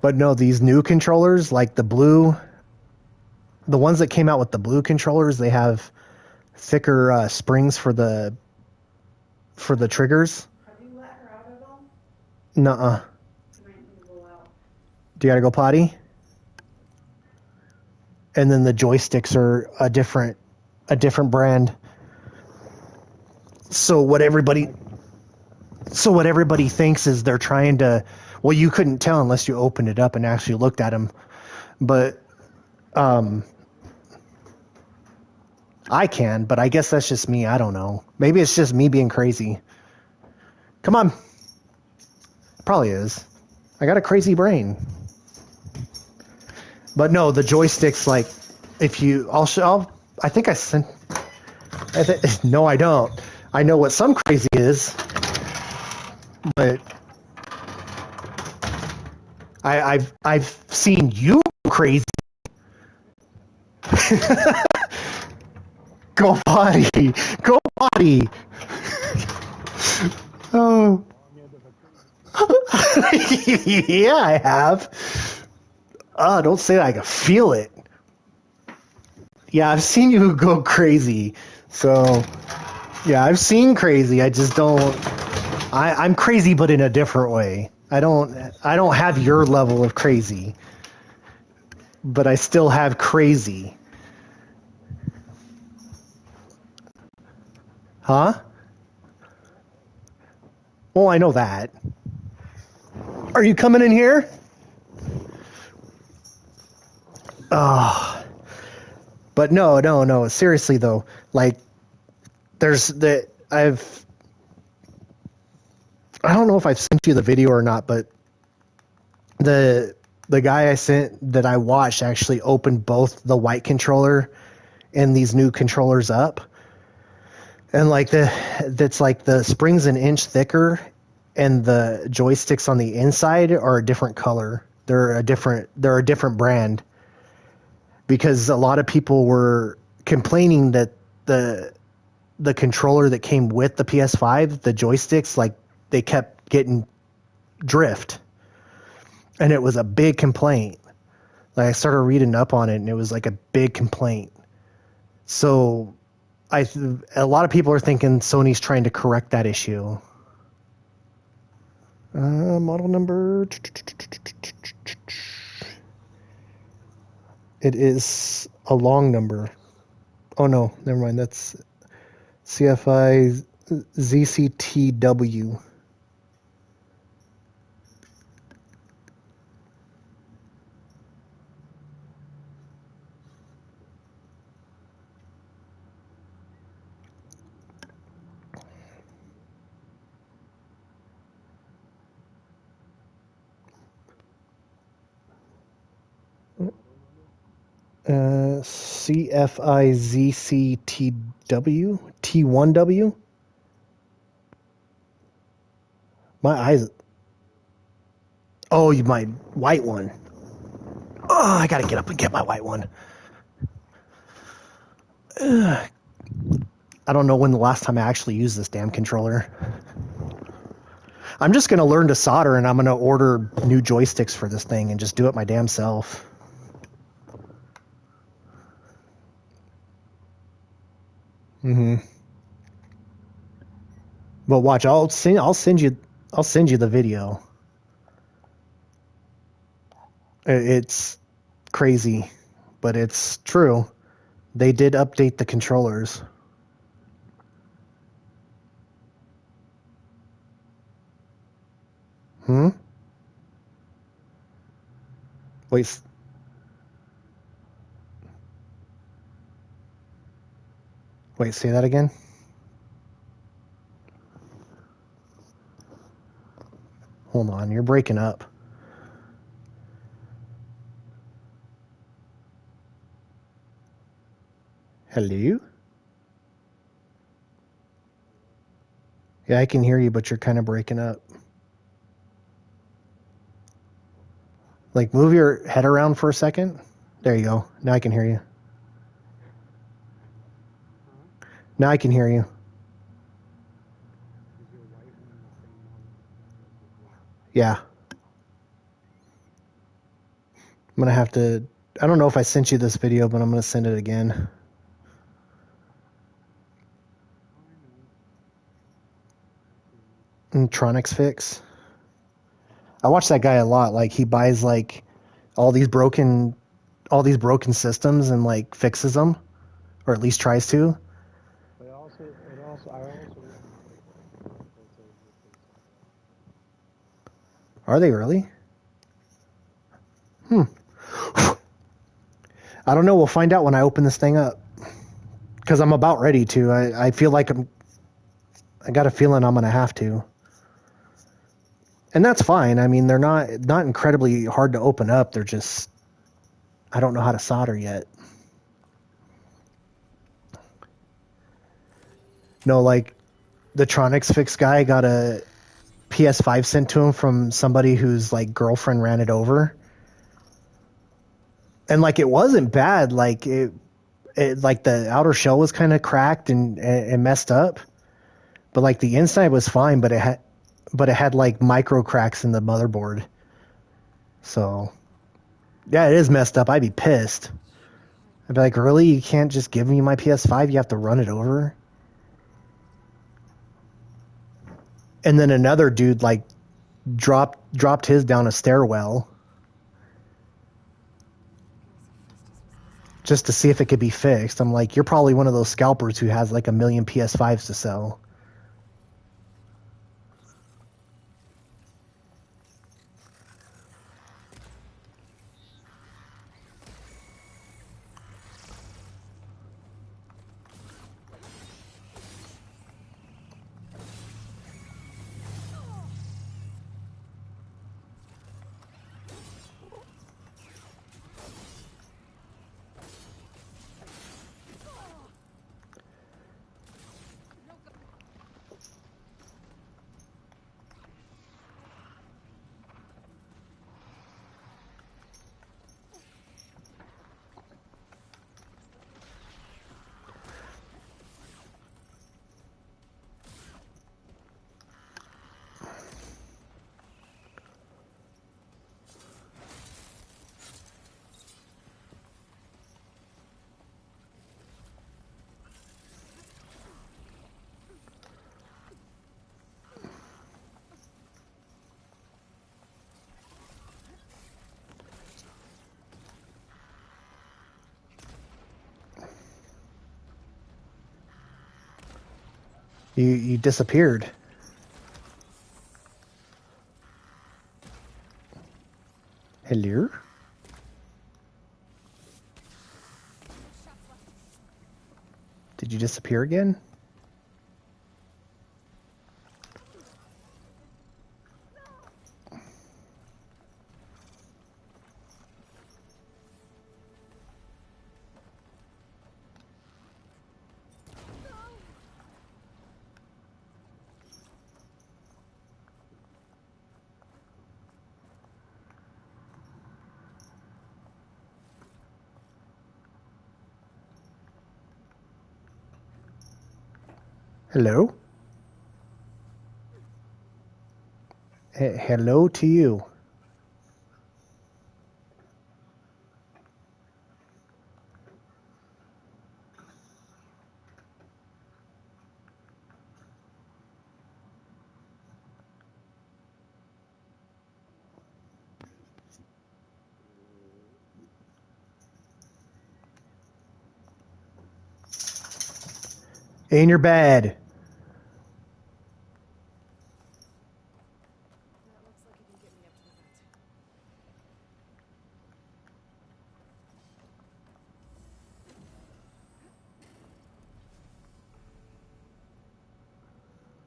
S1: But no, these new controllers, like the ones that came out with the blue controllers, they have thicker springs for the triggers.
S7: Have you let her out at all?
S1: Nuh-uh.
S7: She might need to go out.
S1: Do you gotta go potty? And then the joysticks are a different brand. So what everybody thinks is they're trying to. Well, you couldn't tell unless you opened it up and actually looked at them, but I can. But I guess that's just me. I don't know. Maybe it's just me being crazy. Come on. Probably is. I got a crazy brain. But no, the joysticks, like, if you, I think I sent, no, I don't. I know what some crazy is, but I've seen you crazy. Go potty. Go potty. Oh. Yeah, I have. Don't say that. I can feel it. Yeah, I've seen you go crazy. So, yeah, I've seen crazy. I just don't. I'm crazy, but in a different way. I don't have your level of crazy, but I still have crazy. Huh? Well, I know that. Are you coming in here? Oh. But no. Seriously though, like, I don't know if I've sent you the video or not, but the guy I sent that I watched actually opened both the white controller and these new controllers up. And like that's like the spring's an inch thicker and the joysticks on the inside are a different color. They're a different brand. Because a lot of people were complaining that the controller that came with the PS5, the joysticks, like, they kept getting drift. And it was a big complaint. Like, I started reading up on it, and it was like a big complaint. So a lot of people are thinking Sony's trying to correct that issue. Model number. It is a long number. Oh no, never mind. That's CFI ZCTW. CFIZCTW T1W. My eyes. Oh, my white one. Oh, I gotta get up and get my white one. I don't know when the last time I actually used this damn controller. I'm just going to learn to solder, and I'm going to order new joysticks for this thing and just do it my damn self. But watch, I'll send you the video. It's crazy, but it's true. They did update the controllers. Wait. Wait, say that again? Hold on, you're breaking up. Hello? Yeah, I can hear you, but you're kind of breaking up. Like, move your head around for a second. There you go. Now I can hear you. Now I can hear you.
S2: Is your white one the same one as the black?
S1: Yeah. I'm going to have to... I don't know if I sent you this video, but I'm going to send it again. Tronics Fix. I watch that guy a lot. Like, he buys, like, all these broken systems and, like, fixes them. Or at least tries to.
S2: But I also
S1: Are they really? I don't know. We'll find out when I open this thing up. Because I'm about ready to. I feel like I got a feeling I'm going to have to. And that's fine. I mean, they're not incredibly hard to open up. They're just... I don't know how to solder yet. No, like, the Tronics Fix guy got a PS5 sent to him from somebody whose, like, girlfriend ran it over. And, like, it wasn't bad. Like, it like, the outer shell was kind of cracked and messed up. But, like, the inside was fine, but it had, like, micro cracks in the motherboard. So, yeah, it is messed up. I'd be pissed. I'd be like, really? You can't just give me my PS5? You have to run it over? And then another dude, like, dropped his down a stairwell just to see if it could be fixed. I'm like, you're probably one of those scalpers who has like 1 million PS5s to sell. You disappeared. Hello? Did you disappear again? Hello? Hello to you. In your bed.
S5: That looks like it can get me up to the vent.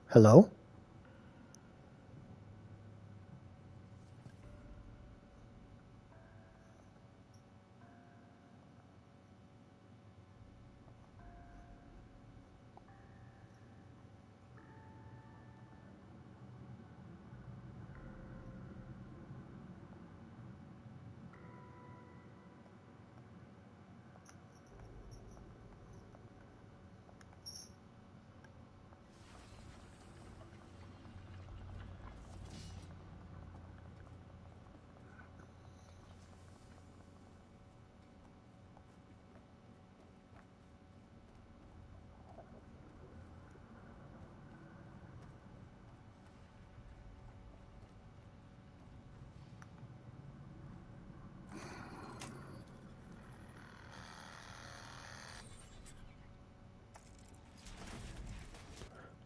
S1: Hello?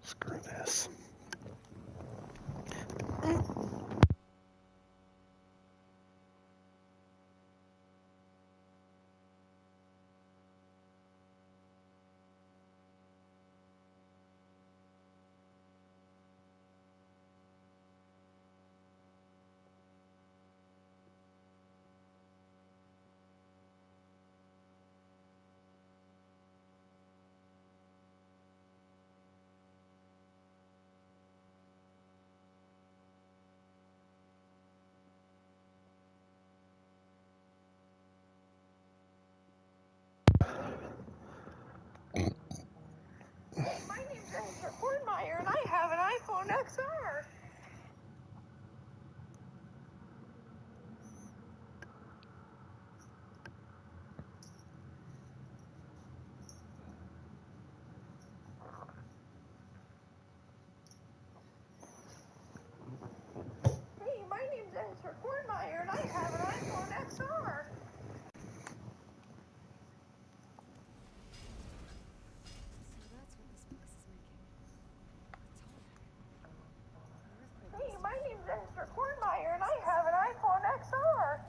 S1: Screw this.
S7: My name's Esther Hornmeyer, and I have an iPhone XR. Hey, my name's Esther Hornmeyer, and I have an iPhone XR.
S5: So that's what this place is making. A tunnel. An earthquake
S7: Hey,
S5: must
S7: my
S5: have
S7: name's Esther Hornmeyer, and I have an iPhone XR.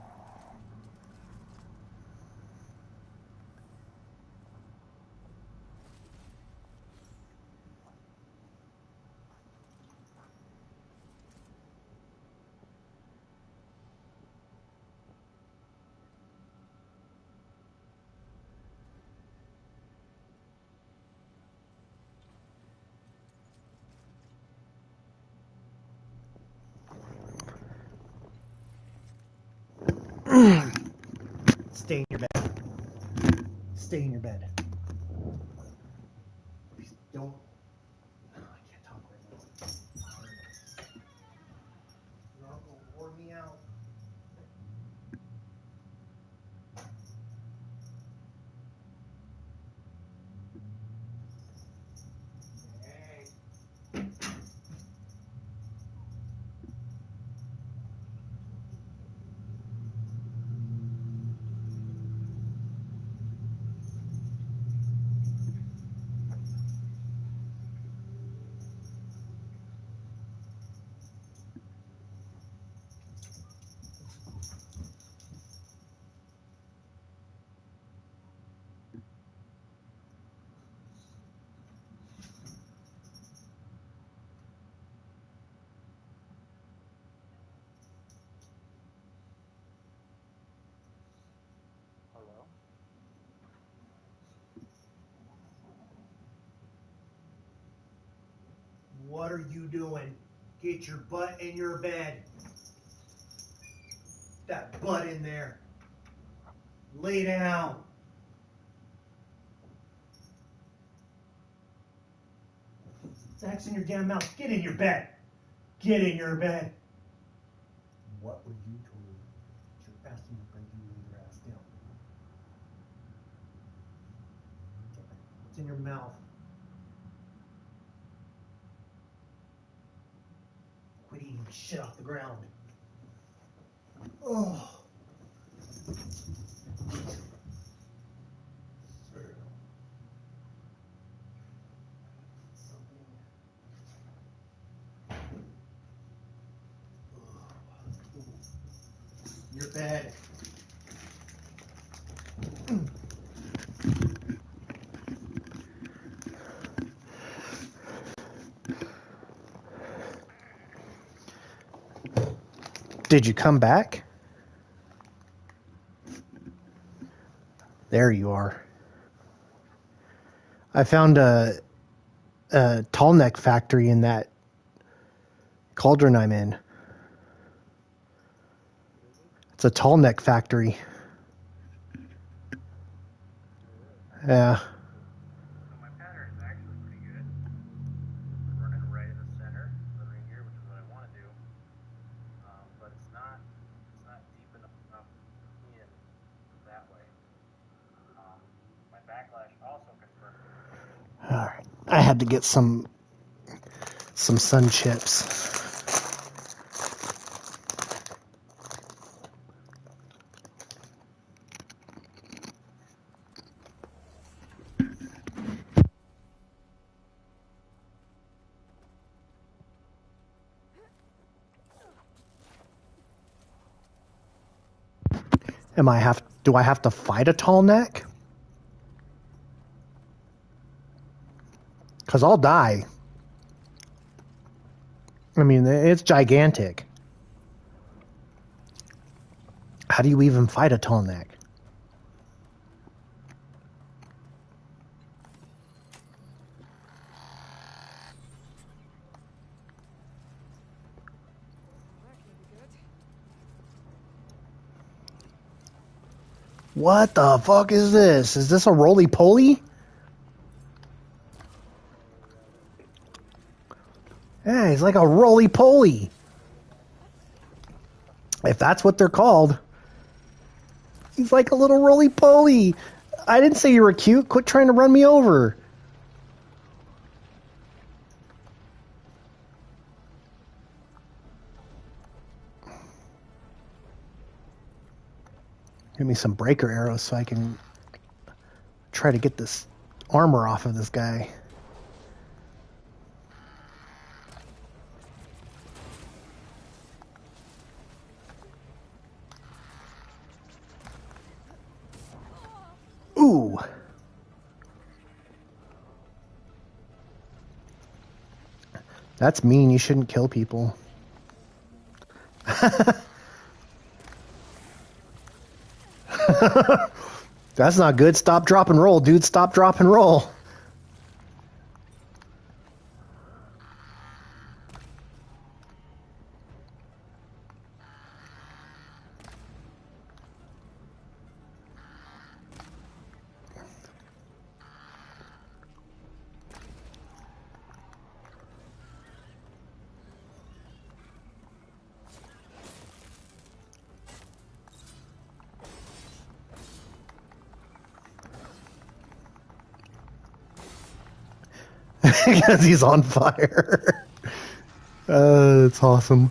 S1: Stay in your bed. Stay in your bed. Don't. I can't talk right now. Your uncle wore me out. Hey.
S2: Hello?
S1: What are you doing? Get your butt in your bed. That butt in there. Lay down. Zach's in your damn mouth. Get in your bed. Get in your bed. What were you told? You're asking to bring you lay your ass down. What's in your mouth? Quit eating shit off the ground. Oh. Your bed. Did you come back? There you are. I found a tall neck factory in that cauldron I'm in. It's a tall neck factory. Yeah.
S2: So my pattern is actually pretty good. I'm running right in the center of the ring here, which is what I want to do. But it's not deep enough in that way. My backlash also confirmed it.
S1: All right. I had to get some sun chips. Do I have to fight a tall neck? Because I'll die. I mean, it's gigantic. How do you even fight a tall neck? What the fuck is this? Is this a roly-poly? Yeah, he's like a roly-poly. If that's what they're called. He's like a little roly-poly. I didn't say you were cute. Quit trying to run me over. Give me some breaker arrows so I can try to get this armor off of this guy. Ooh. That's mean. You shouldn't kill people. That's not good. Stop, drop, and roll, dude. Stop, drop, and roll. Because he's on fire. That's awesome.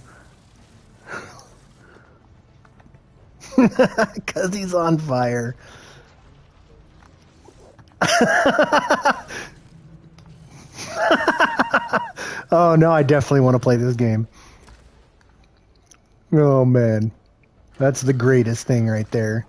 S1: Because he's on fire. Oh, no, I definitely want to play this game. Oh, man. That's the greatest thing right there.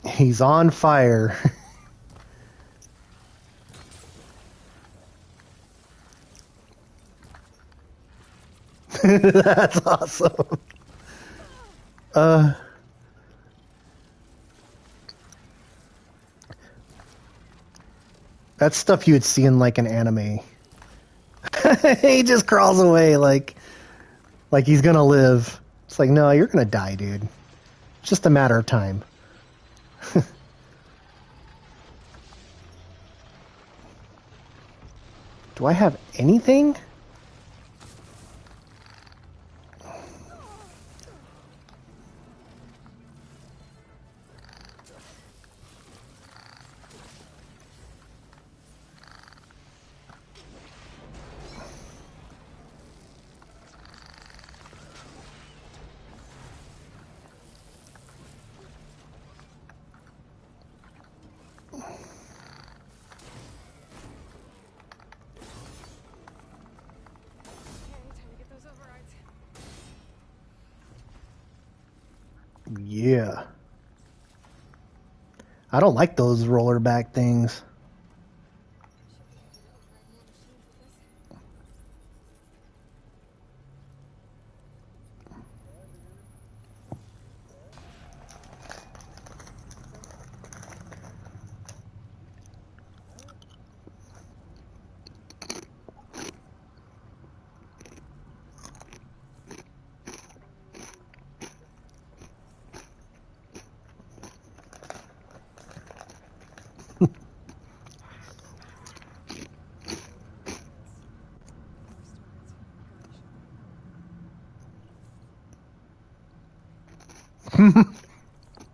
S1: He's on fire. That's awesome. That's stuff you would see in like an anime. He just crawls away like he's gonna live. It's like, no, you're gonna die, dude. It's just a matter of time. Do I have anything?
S5: Okay, time to get those overrides.
S1: Yeah. I don't like those roller back things.
S5: Should be able to override more machines with this.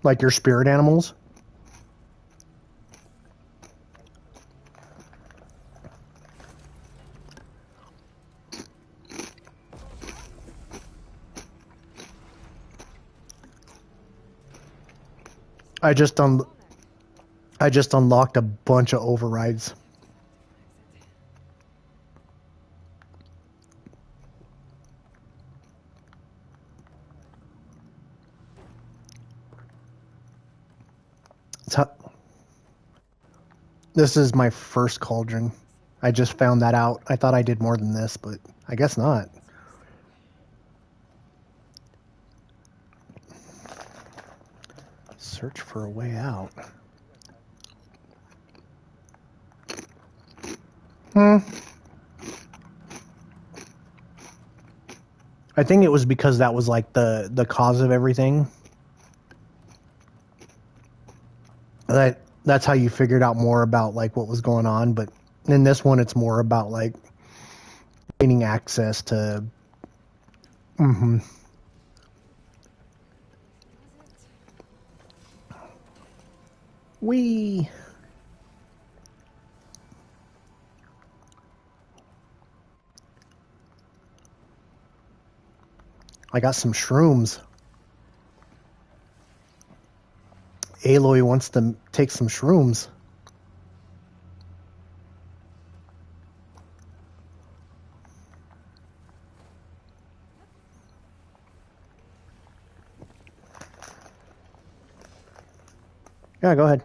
S1: Like your spirit animals. I just unlocked a bunch of overrides. This is my first cauldron. I just found that out. I thought I did more than this, but I guess not. Search for a way out. I think it was because that was like the cause of everything. That's how you figured out more about like what was going on, but in this one it's more about like gaining access to Wee. I got some shrooms. Aloy wants to take some shrooms. Yeah, go ahead.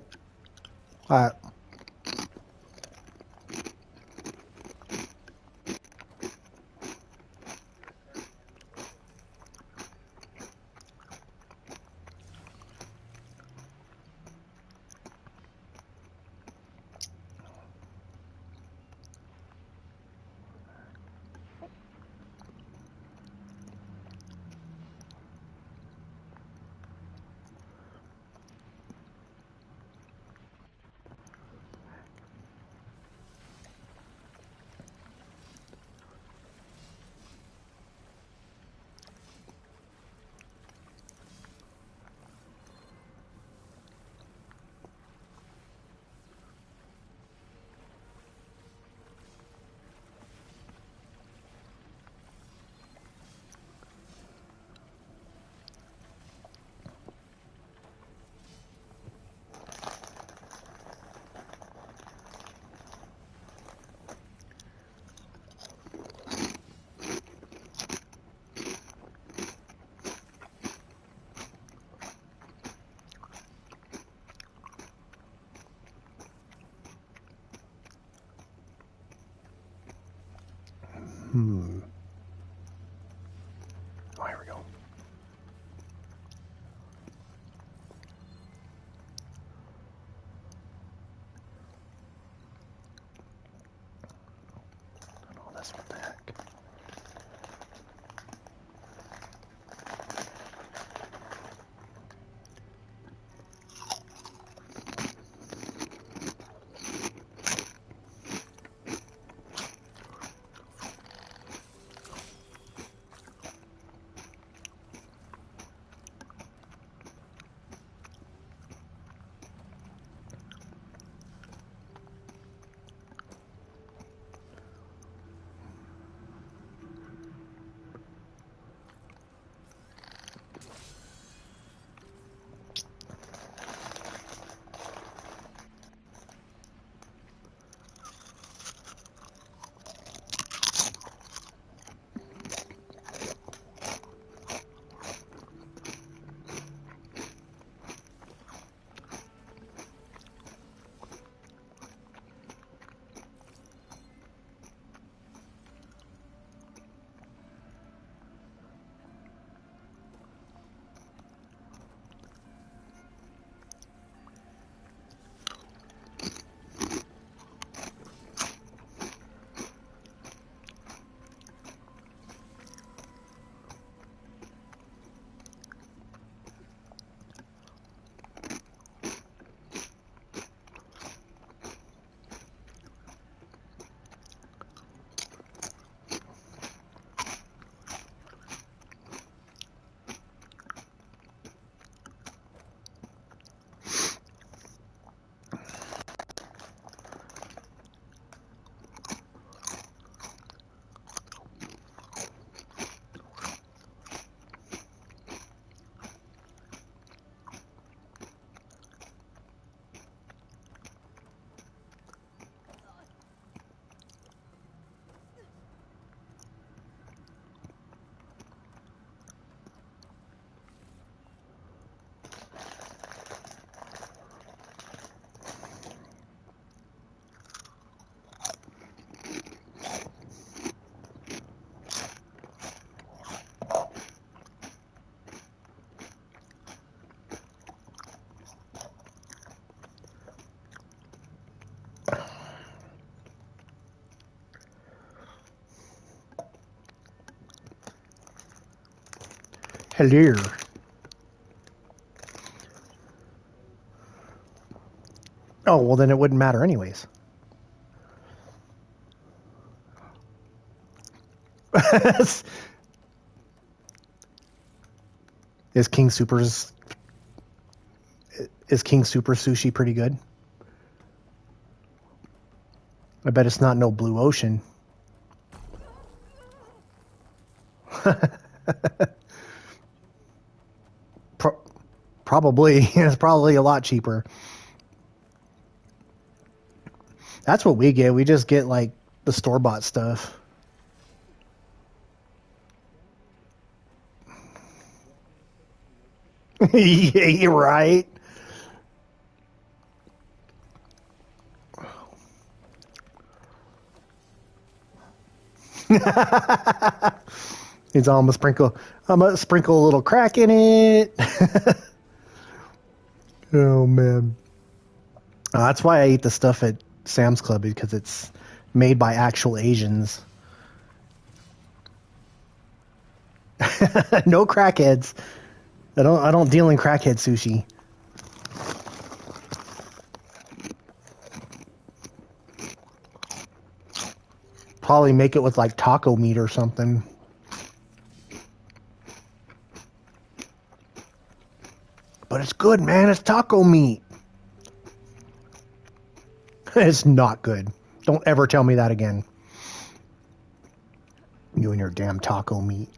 S1: Oh, here we go. All this. What the heck? Hello. Oh, well, then it wouldn't matter anyways. Is King Super Sushi pretty good? I bet it's not no blue ocean. Probably. It's probably a lot cheaper. That's what we get. We just get like the store-bought stuff. Yeah, you're right. It's I'm gonna sprinkle a little crack in it. Oh man. That's why I eat the stuff at Sam's Club, because it's made by actual Asians. No crackheads. I don't deal in crackhead sushi. Probably make it with like taco meat or something. But it's good, man. It's taco meat. It's not good. Don't ever tell me that again. You and your damn taco meat.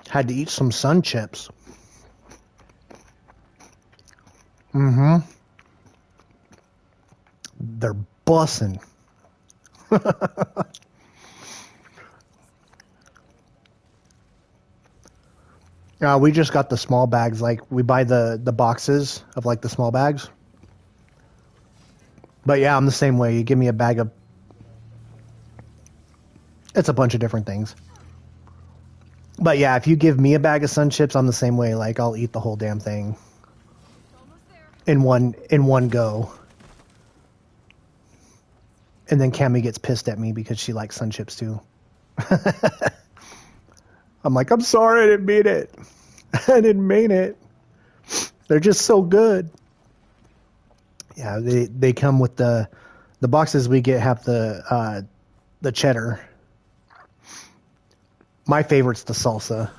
S1: Had to eat some sun chips. They're bussin'. We just got the small bags. Like, we buy the boxes of, like, the small bags. But, yeah, I'm the same way. You give me a bag of... It's a bunch of different things. But, yeah, if you give me a bag of Sun Chips, I'm the same way. Like, I'll eat the whole damn thing. In one go. And then Cammy gets pissed at me because she likes Sun Chips, too. I'm like, I'm sorry, I didn't mean it. I didn't mean it. They're just so good. Yeah, they come with the boxes we get have the cheddar. My favorite's the salsa.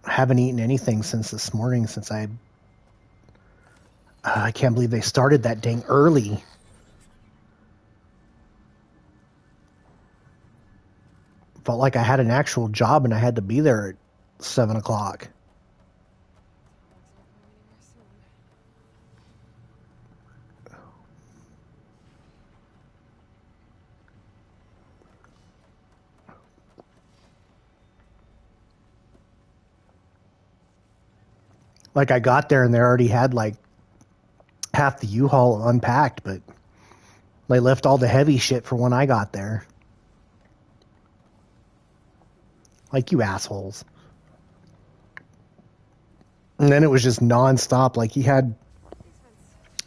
S1: I haven't eaten anything since this morning, since I can't believe they started that dang early. Felt like I had an actual job and I had to be there at 7 o'clock. Like, I got there and they already had like half the U-Haul unpacked, but they left all the heavy shit for when I got there. Like, you assholes. And then it was just nonstop. Like,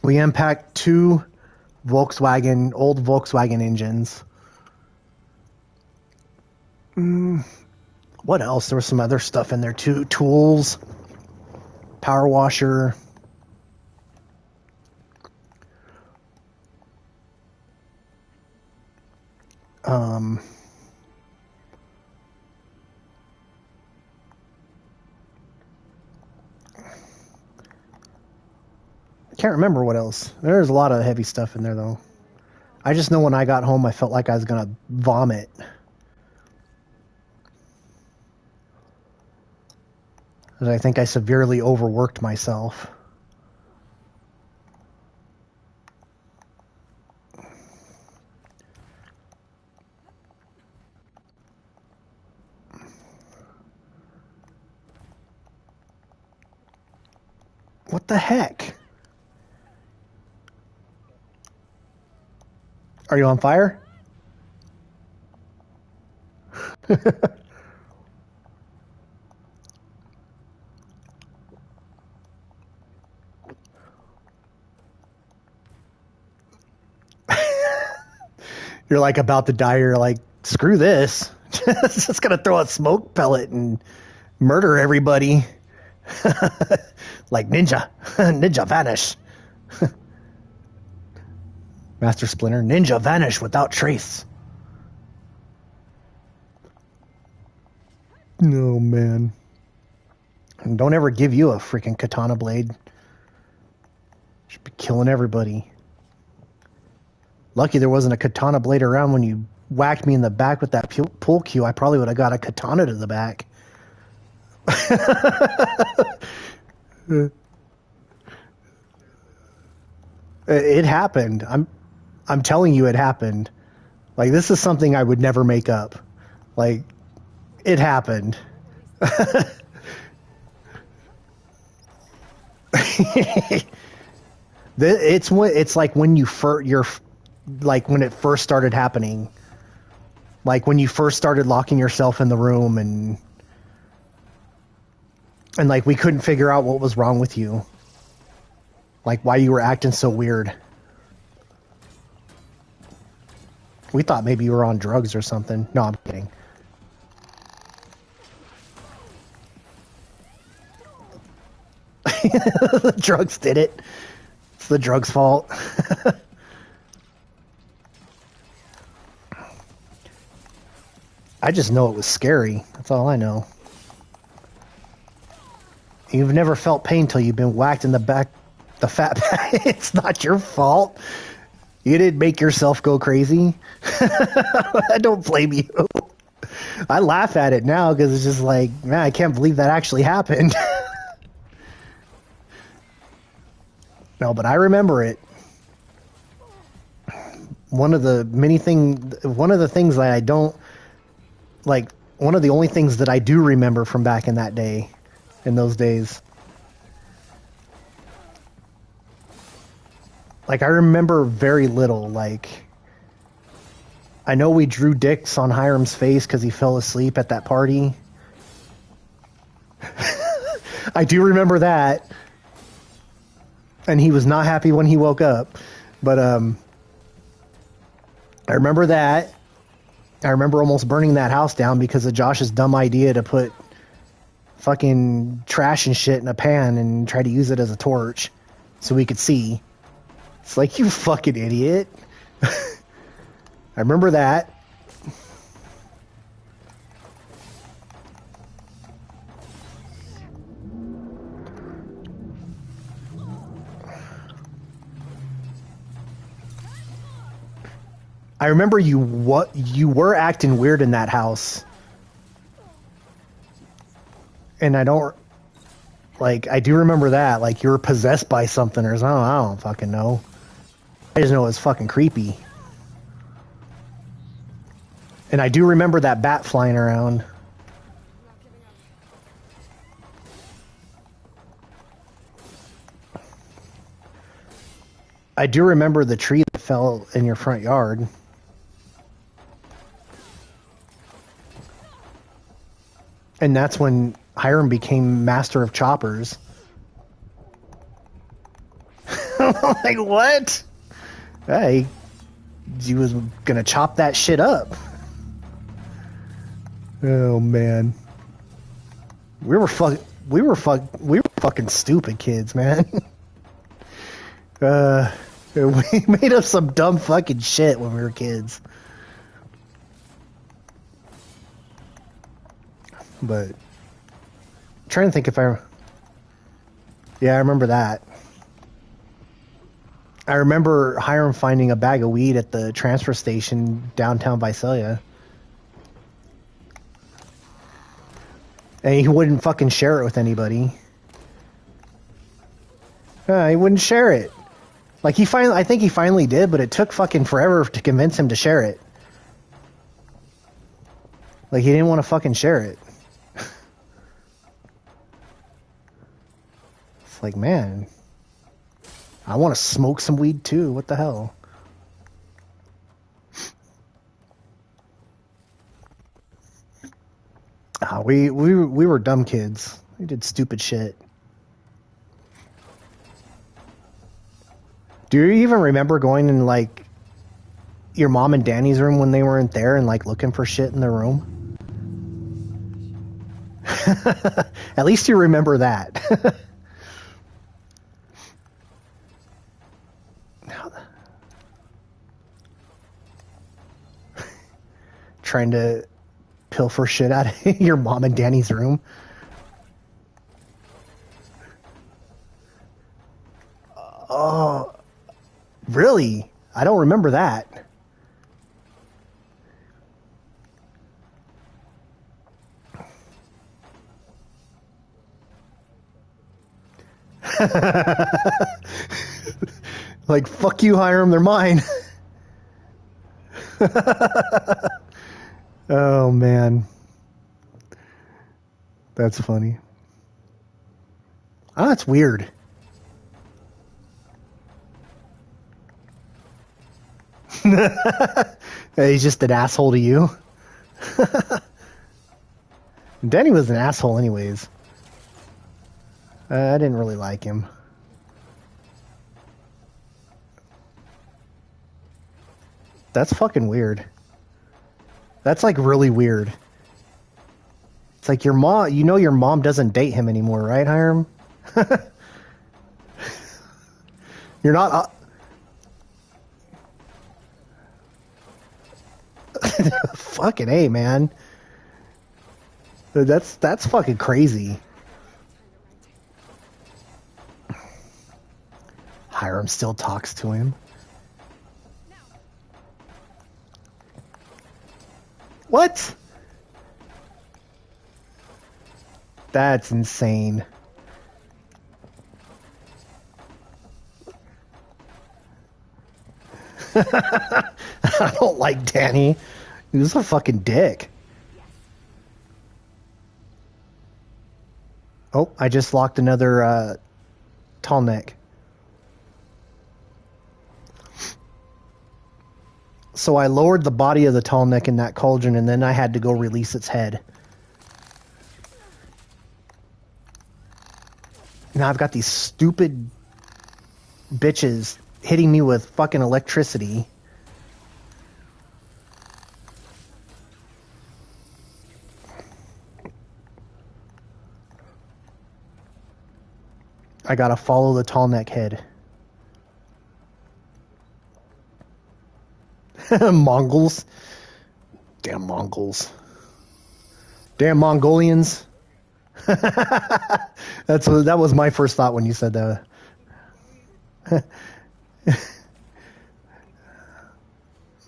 S1: we unpacked 2 old Volkswagen engines. What else? There was some other stuff in there too. Tools, power washer. I can't remember what else. There's a lot of heavy stuff in there, though. I just know when I got home, I felt like I was going to vomit. And I think I severely overworked myself. What the heck? Are you on fire? You're like about to die. You're like, screw this. Just gonna throw a smoke pellet and murder everybody. Like ninja. Ninja vanish. Master Splinter, ninja vanish without trace. No, man. And don't ever give you a freaking katana blade. Should be killing everybody. Lucky there wasn't a katana blade around when you whacked me in the back with that pull cue. I probably would have got a katana to the back. It happened. I'm telling you, it happened. Like, this is something I would never make up. Like, it happened. It's like when like when it first started happening. Like when you first started locking yourself in the room and like we couldn't figure out what was wrong with you. Like why you were acting so weird. We thought maybe you were on drugs or something. No, I'm kidding. The drugs did it. It's the drugs' fault. I just know it was scary. That's all I know. You've never felt pain till you've been whacked in the back, the fat back. It's not your fault. You didn't make yourself go crazy. I don't blame you. I laugh at it now because it's just like, man, I can't believe that actually happened. No, but I remember it. One of the things that I don't like, one of the only things that I do remember from back in that day, in those days. Like, I remember very little. Like, I know we drew dicks on Hiram's face because he fell asleep at that party. I do remember that. And he was not happy when he woke up. But, I remember that. I remember almost burning that house down because of Josh's dumb idea to put fucking trash and shit in a pan and try to use it as a torch so we could see. It's like, you fucking idiot. I remember that. I remember you were acting weird in that house. And I do remember that. Like, you were possessed by something or something. I don't fucking know. I just know it was fucking creepy. And I do remember that bat flying around. I do remember the tree that fell in your front yard. And that's when Hiram became master of choppers. Like, what? Hey, he was gonna chop that shit up. Oh man, we were fucking stupid kids, man. We made up some dumb fucking shit when we were kids. But I'm trying to think if yeah, I remember that. I remember Hiram finding a bag of weed at the transfer station downtown Visalia. And he wouldn't fucking share it with anybody. He wouldn't share it. Like, I think he finally did, but it took fucking forever to convince him to share it. Like, he didn't want to fucking share it. It's like, man, I want to smoke some weed too. What the hell? We were dumb kids. We did stupid shit. Do you even remember going in, like, your mom and Danny's room when they weren't there and, like, looking for shit in their room? At least you remember that. Trying to pilfer shit out of your mom and Danny's room. Oh, really? I don't remember that. Like, fuck you, Hiram, they're mine. Oh, man. That's funny. Oh, that's weird. He's just an asshole to you. Danny was an asshole anyways. I didn't really like him. That's fucking weird. That's, like, really weird. It's like your mom, you know your mom doesn't date him anymore, right, Hiram? You're not... Fucking A, man. That's fucking crazy. Hiram still talks to him. What? That's insane. I don't like Danny. He was a fucking dick. Oh, I just locked another tall neck. So I lowered the body of the tall neck in that cauldron, and then I had to go release its head. Now I've got these stupid bitches hitting me with fucking electricity. I gotta follow the tall neck head. Mongols. Damn Mongols. Damn Mongolians. That was my first thought when you said that.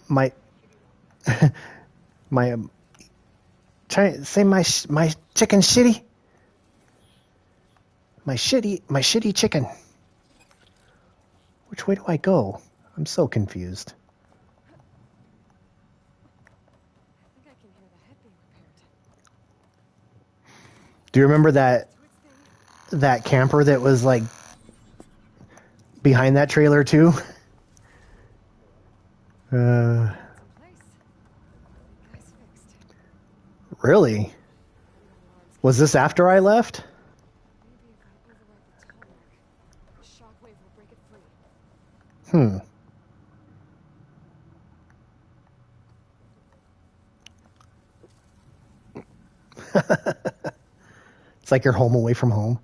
S1: my try to say my chicken shitty. My shitty chicken. Which way do I go? I'm so confused.
S5: I think I can hear the head being repaired.
S1: Do you remember that camper that was like behind that trailer too?
S5: Place. Guy's fixed.
S1: Really? Was this after I left?
S5: Maybe if I override the tall neck, a shockwave will break it free.
S1: It's like you're home away from home.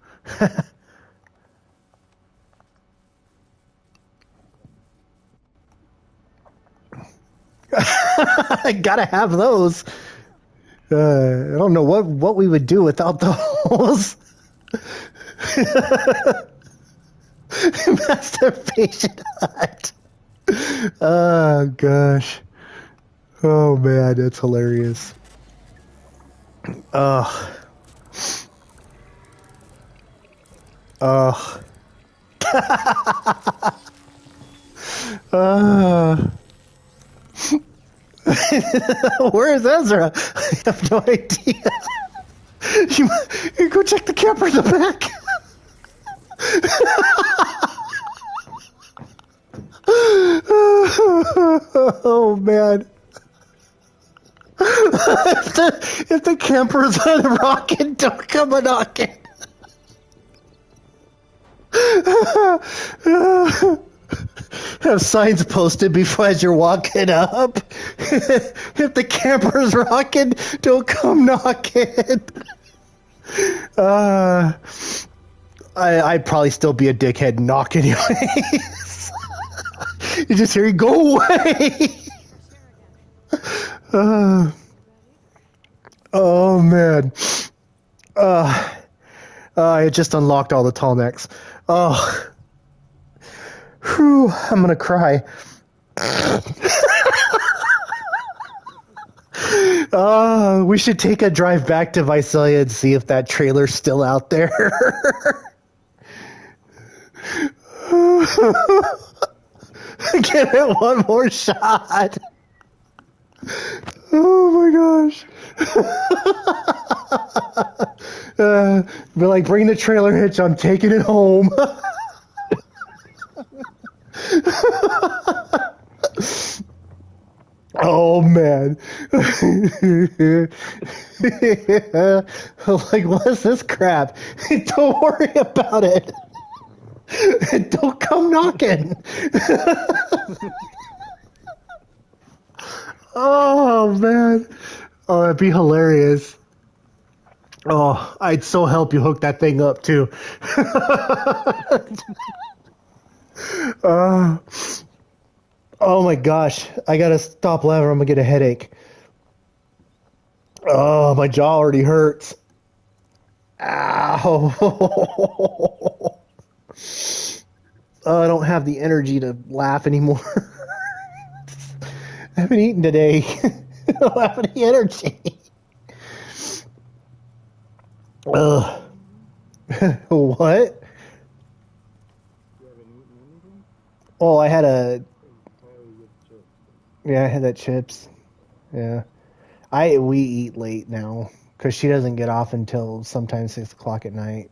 S1: I gotta have those. I don't know what we would do without those. Masturbation hut. Oh gosh. Oh man, that's hilarious. Ugh. Ugh. Where is Ezra? I have no idea. You go check the camper in the back. Oh man. If the camper's on rocking, don't come a knocking. Have signs posted before as you're walking up. If the camper's rocking, don't come knocking. I'd probably still be a dickhead knocking you. You just hear you go away. Oh man. I just unlocked all the tall necks. Oh. Whew, I'm gonna cry. We should take a drive back to Visalia and see if that trailer's still out there. Give it one more shot. Oh my gosh. Be like, bring the trailer hitch, I'm taking it home. Oh man. Like, what's this crap? Don't worry about it. Don't come knocking. Oh man. Oh, that'd be hilarious. Oh, I'd so help you hook that thing up too. Oh my gosh. I gotta stop laughing. I'm gonna get a headache. Oh, my jaw already hurts. Ow. Oh, I don't have the energy to laugh anymore. I haven't eaten today. I don't have any energy. Ugh. What?
S8: You haven't eaten anything?
S1: Oh, I had a
S8: Oh, you get chips.
S1: yeah, I had that chips. Yeah, we eat late now because she doesn't get off until sometimes 6 o'clock at night.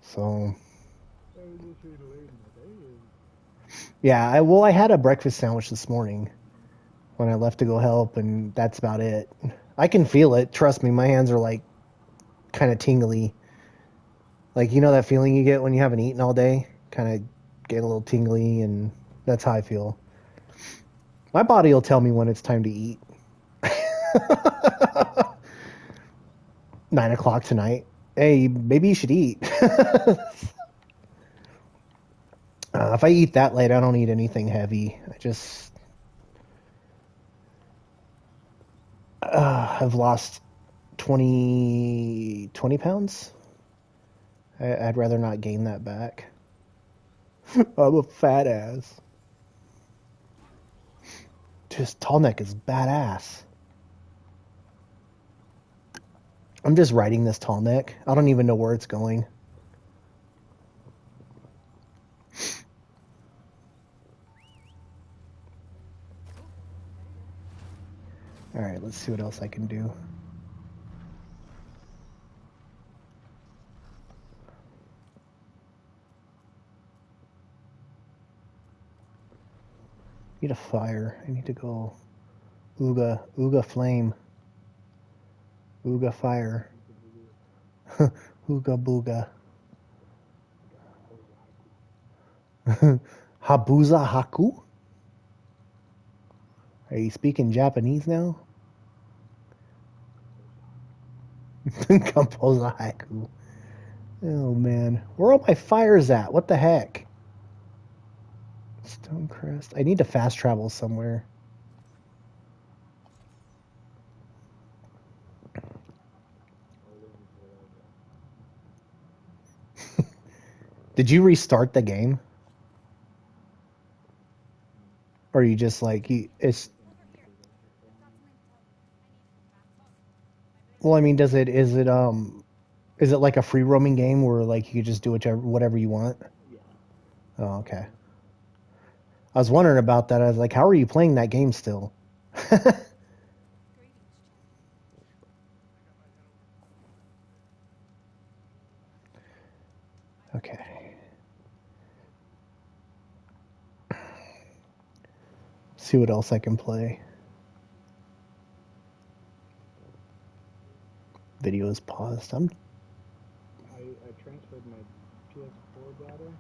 S1: So
S8: I was just eating late in the day.
S1: yeah, I had a breakfast sandwich this morning when I left to go help, and that's about it. I can feel it. Trust me, my hands are like kind of tingly. Like you know that feeling you get when you haven't eaten all day, kind of get a little tingly, and that's how I feel. My body will tell me when it's time to eat. 9 o'clock tonight. Hey, maybe you should eat. If I eat that late, I don't eat anything heavy. I've lost 20 pounds. I'd rather not gain that back. I'm a fat ass. Just tall neck is badass. I'm just riding this tall neck. I don't even know where it's going. All right, let's see what else I can do. Need a fire. I need to go Ooga flame. Ooga fire. Ooga booga. Habuza haku? Are you speaking Japanese now? Compose a haiku. Oh man. Where are all my fires at? What the heck? Stonecrest. I need to fast travel somewhere. Did you restart the game? Or you just like it's well, I mean, is it like a free roaming game where like you just do whatever you want?
S8: Yeah.
S1: Oh, okay. I was wondering about that. I was like, how are you playing that game still? Okay. See what else I can play. Video is paused.
S8: I transferred my PS4 data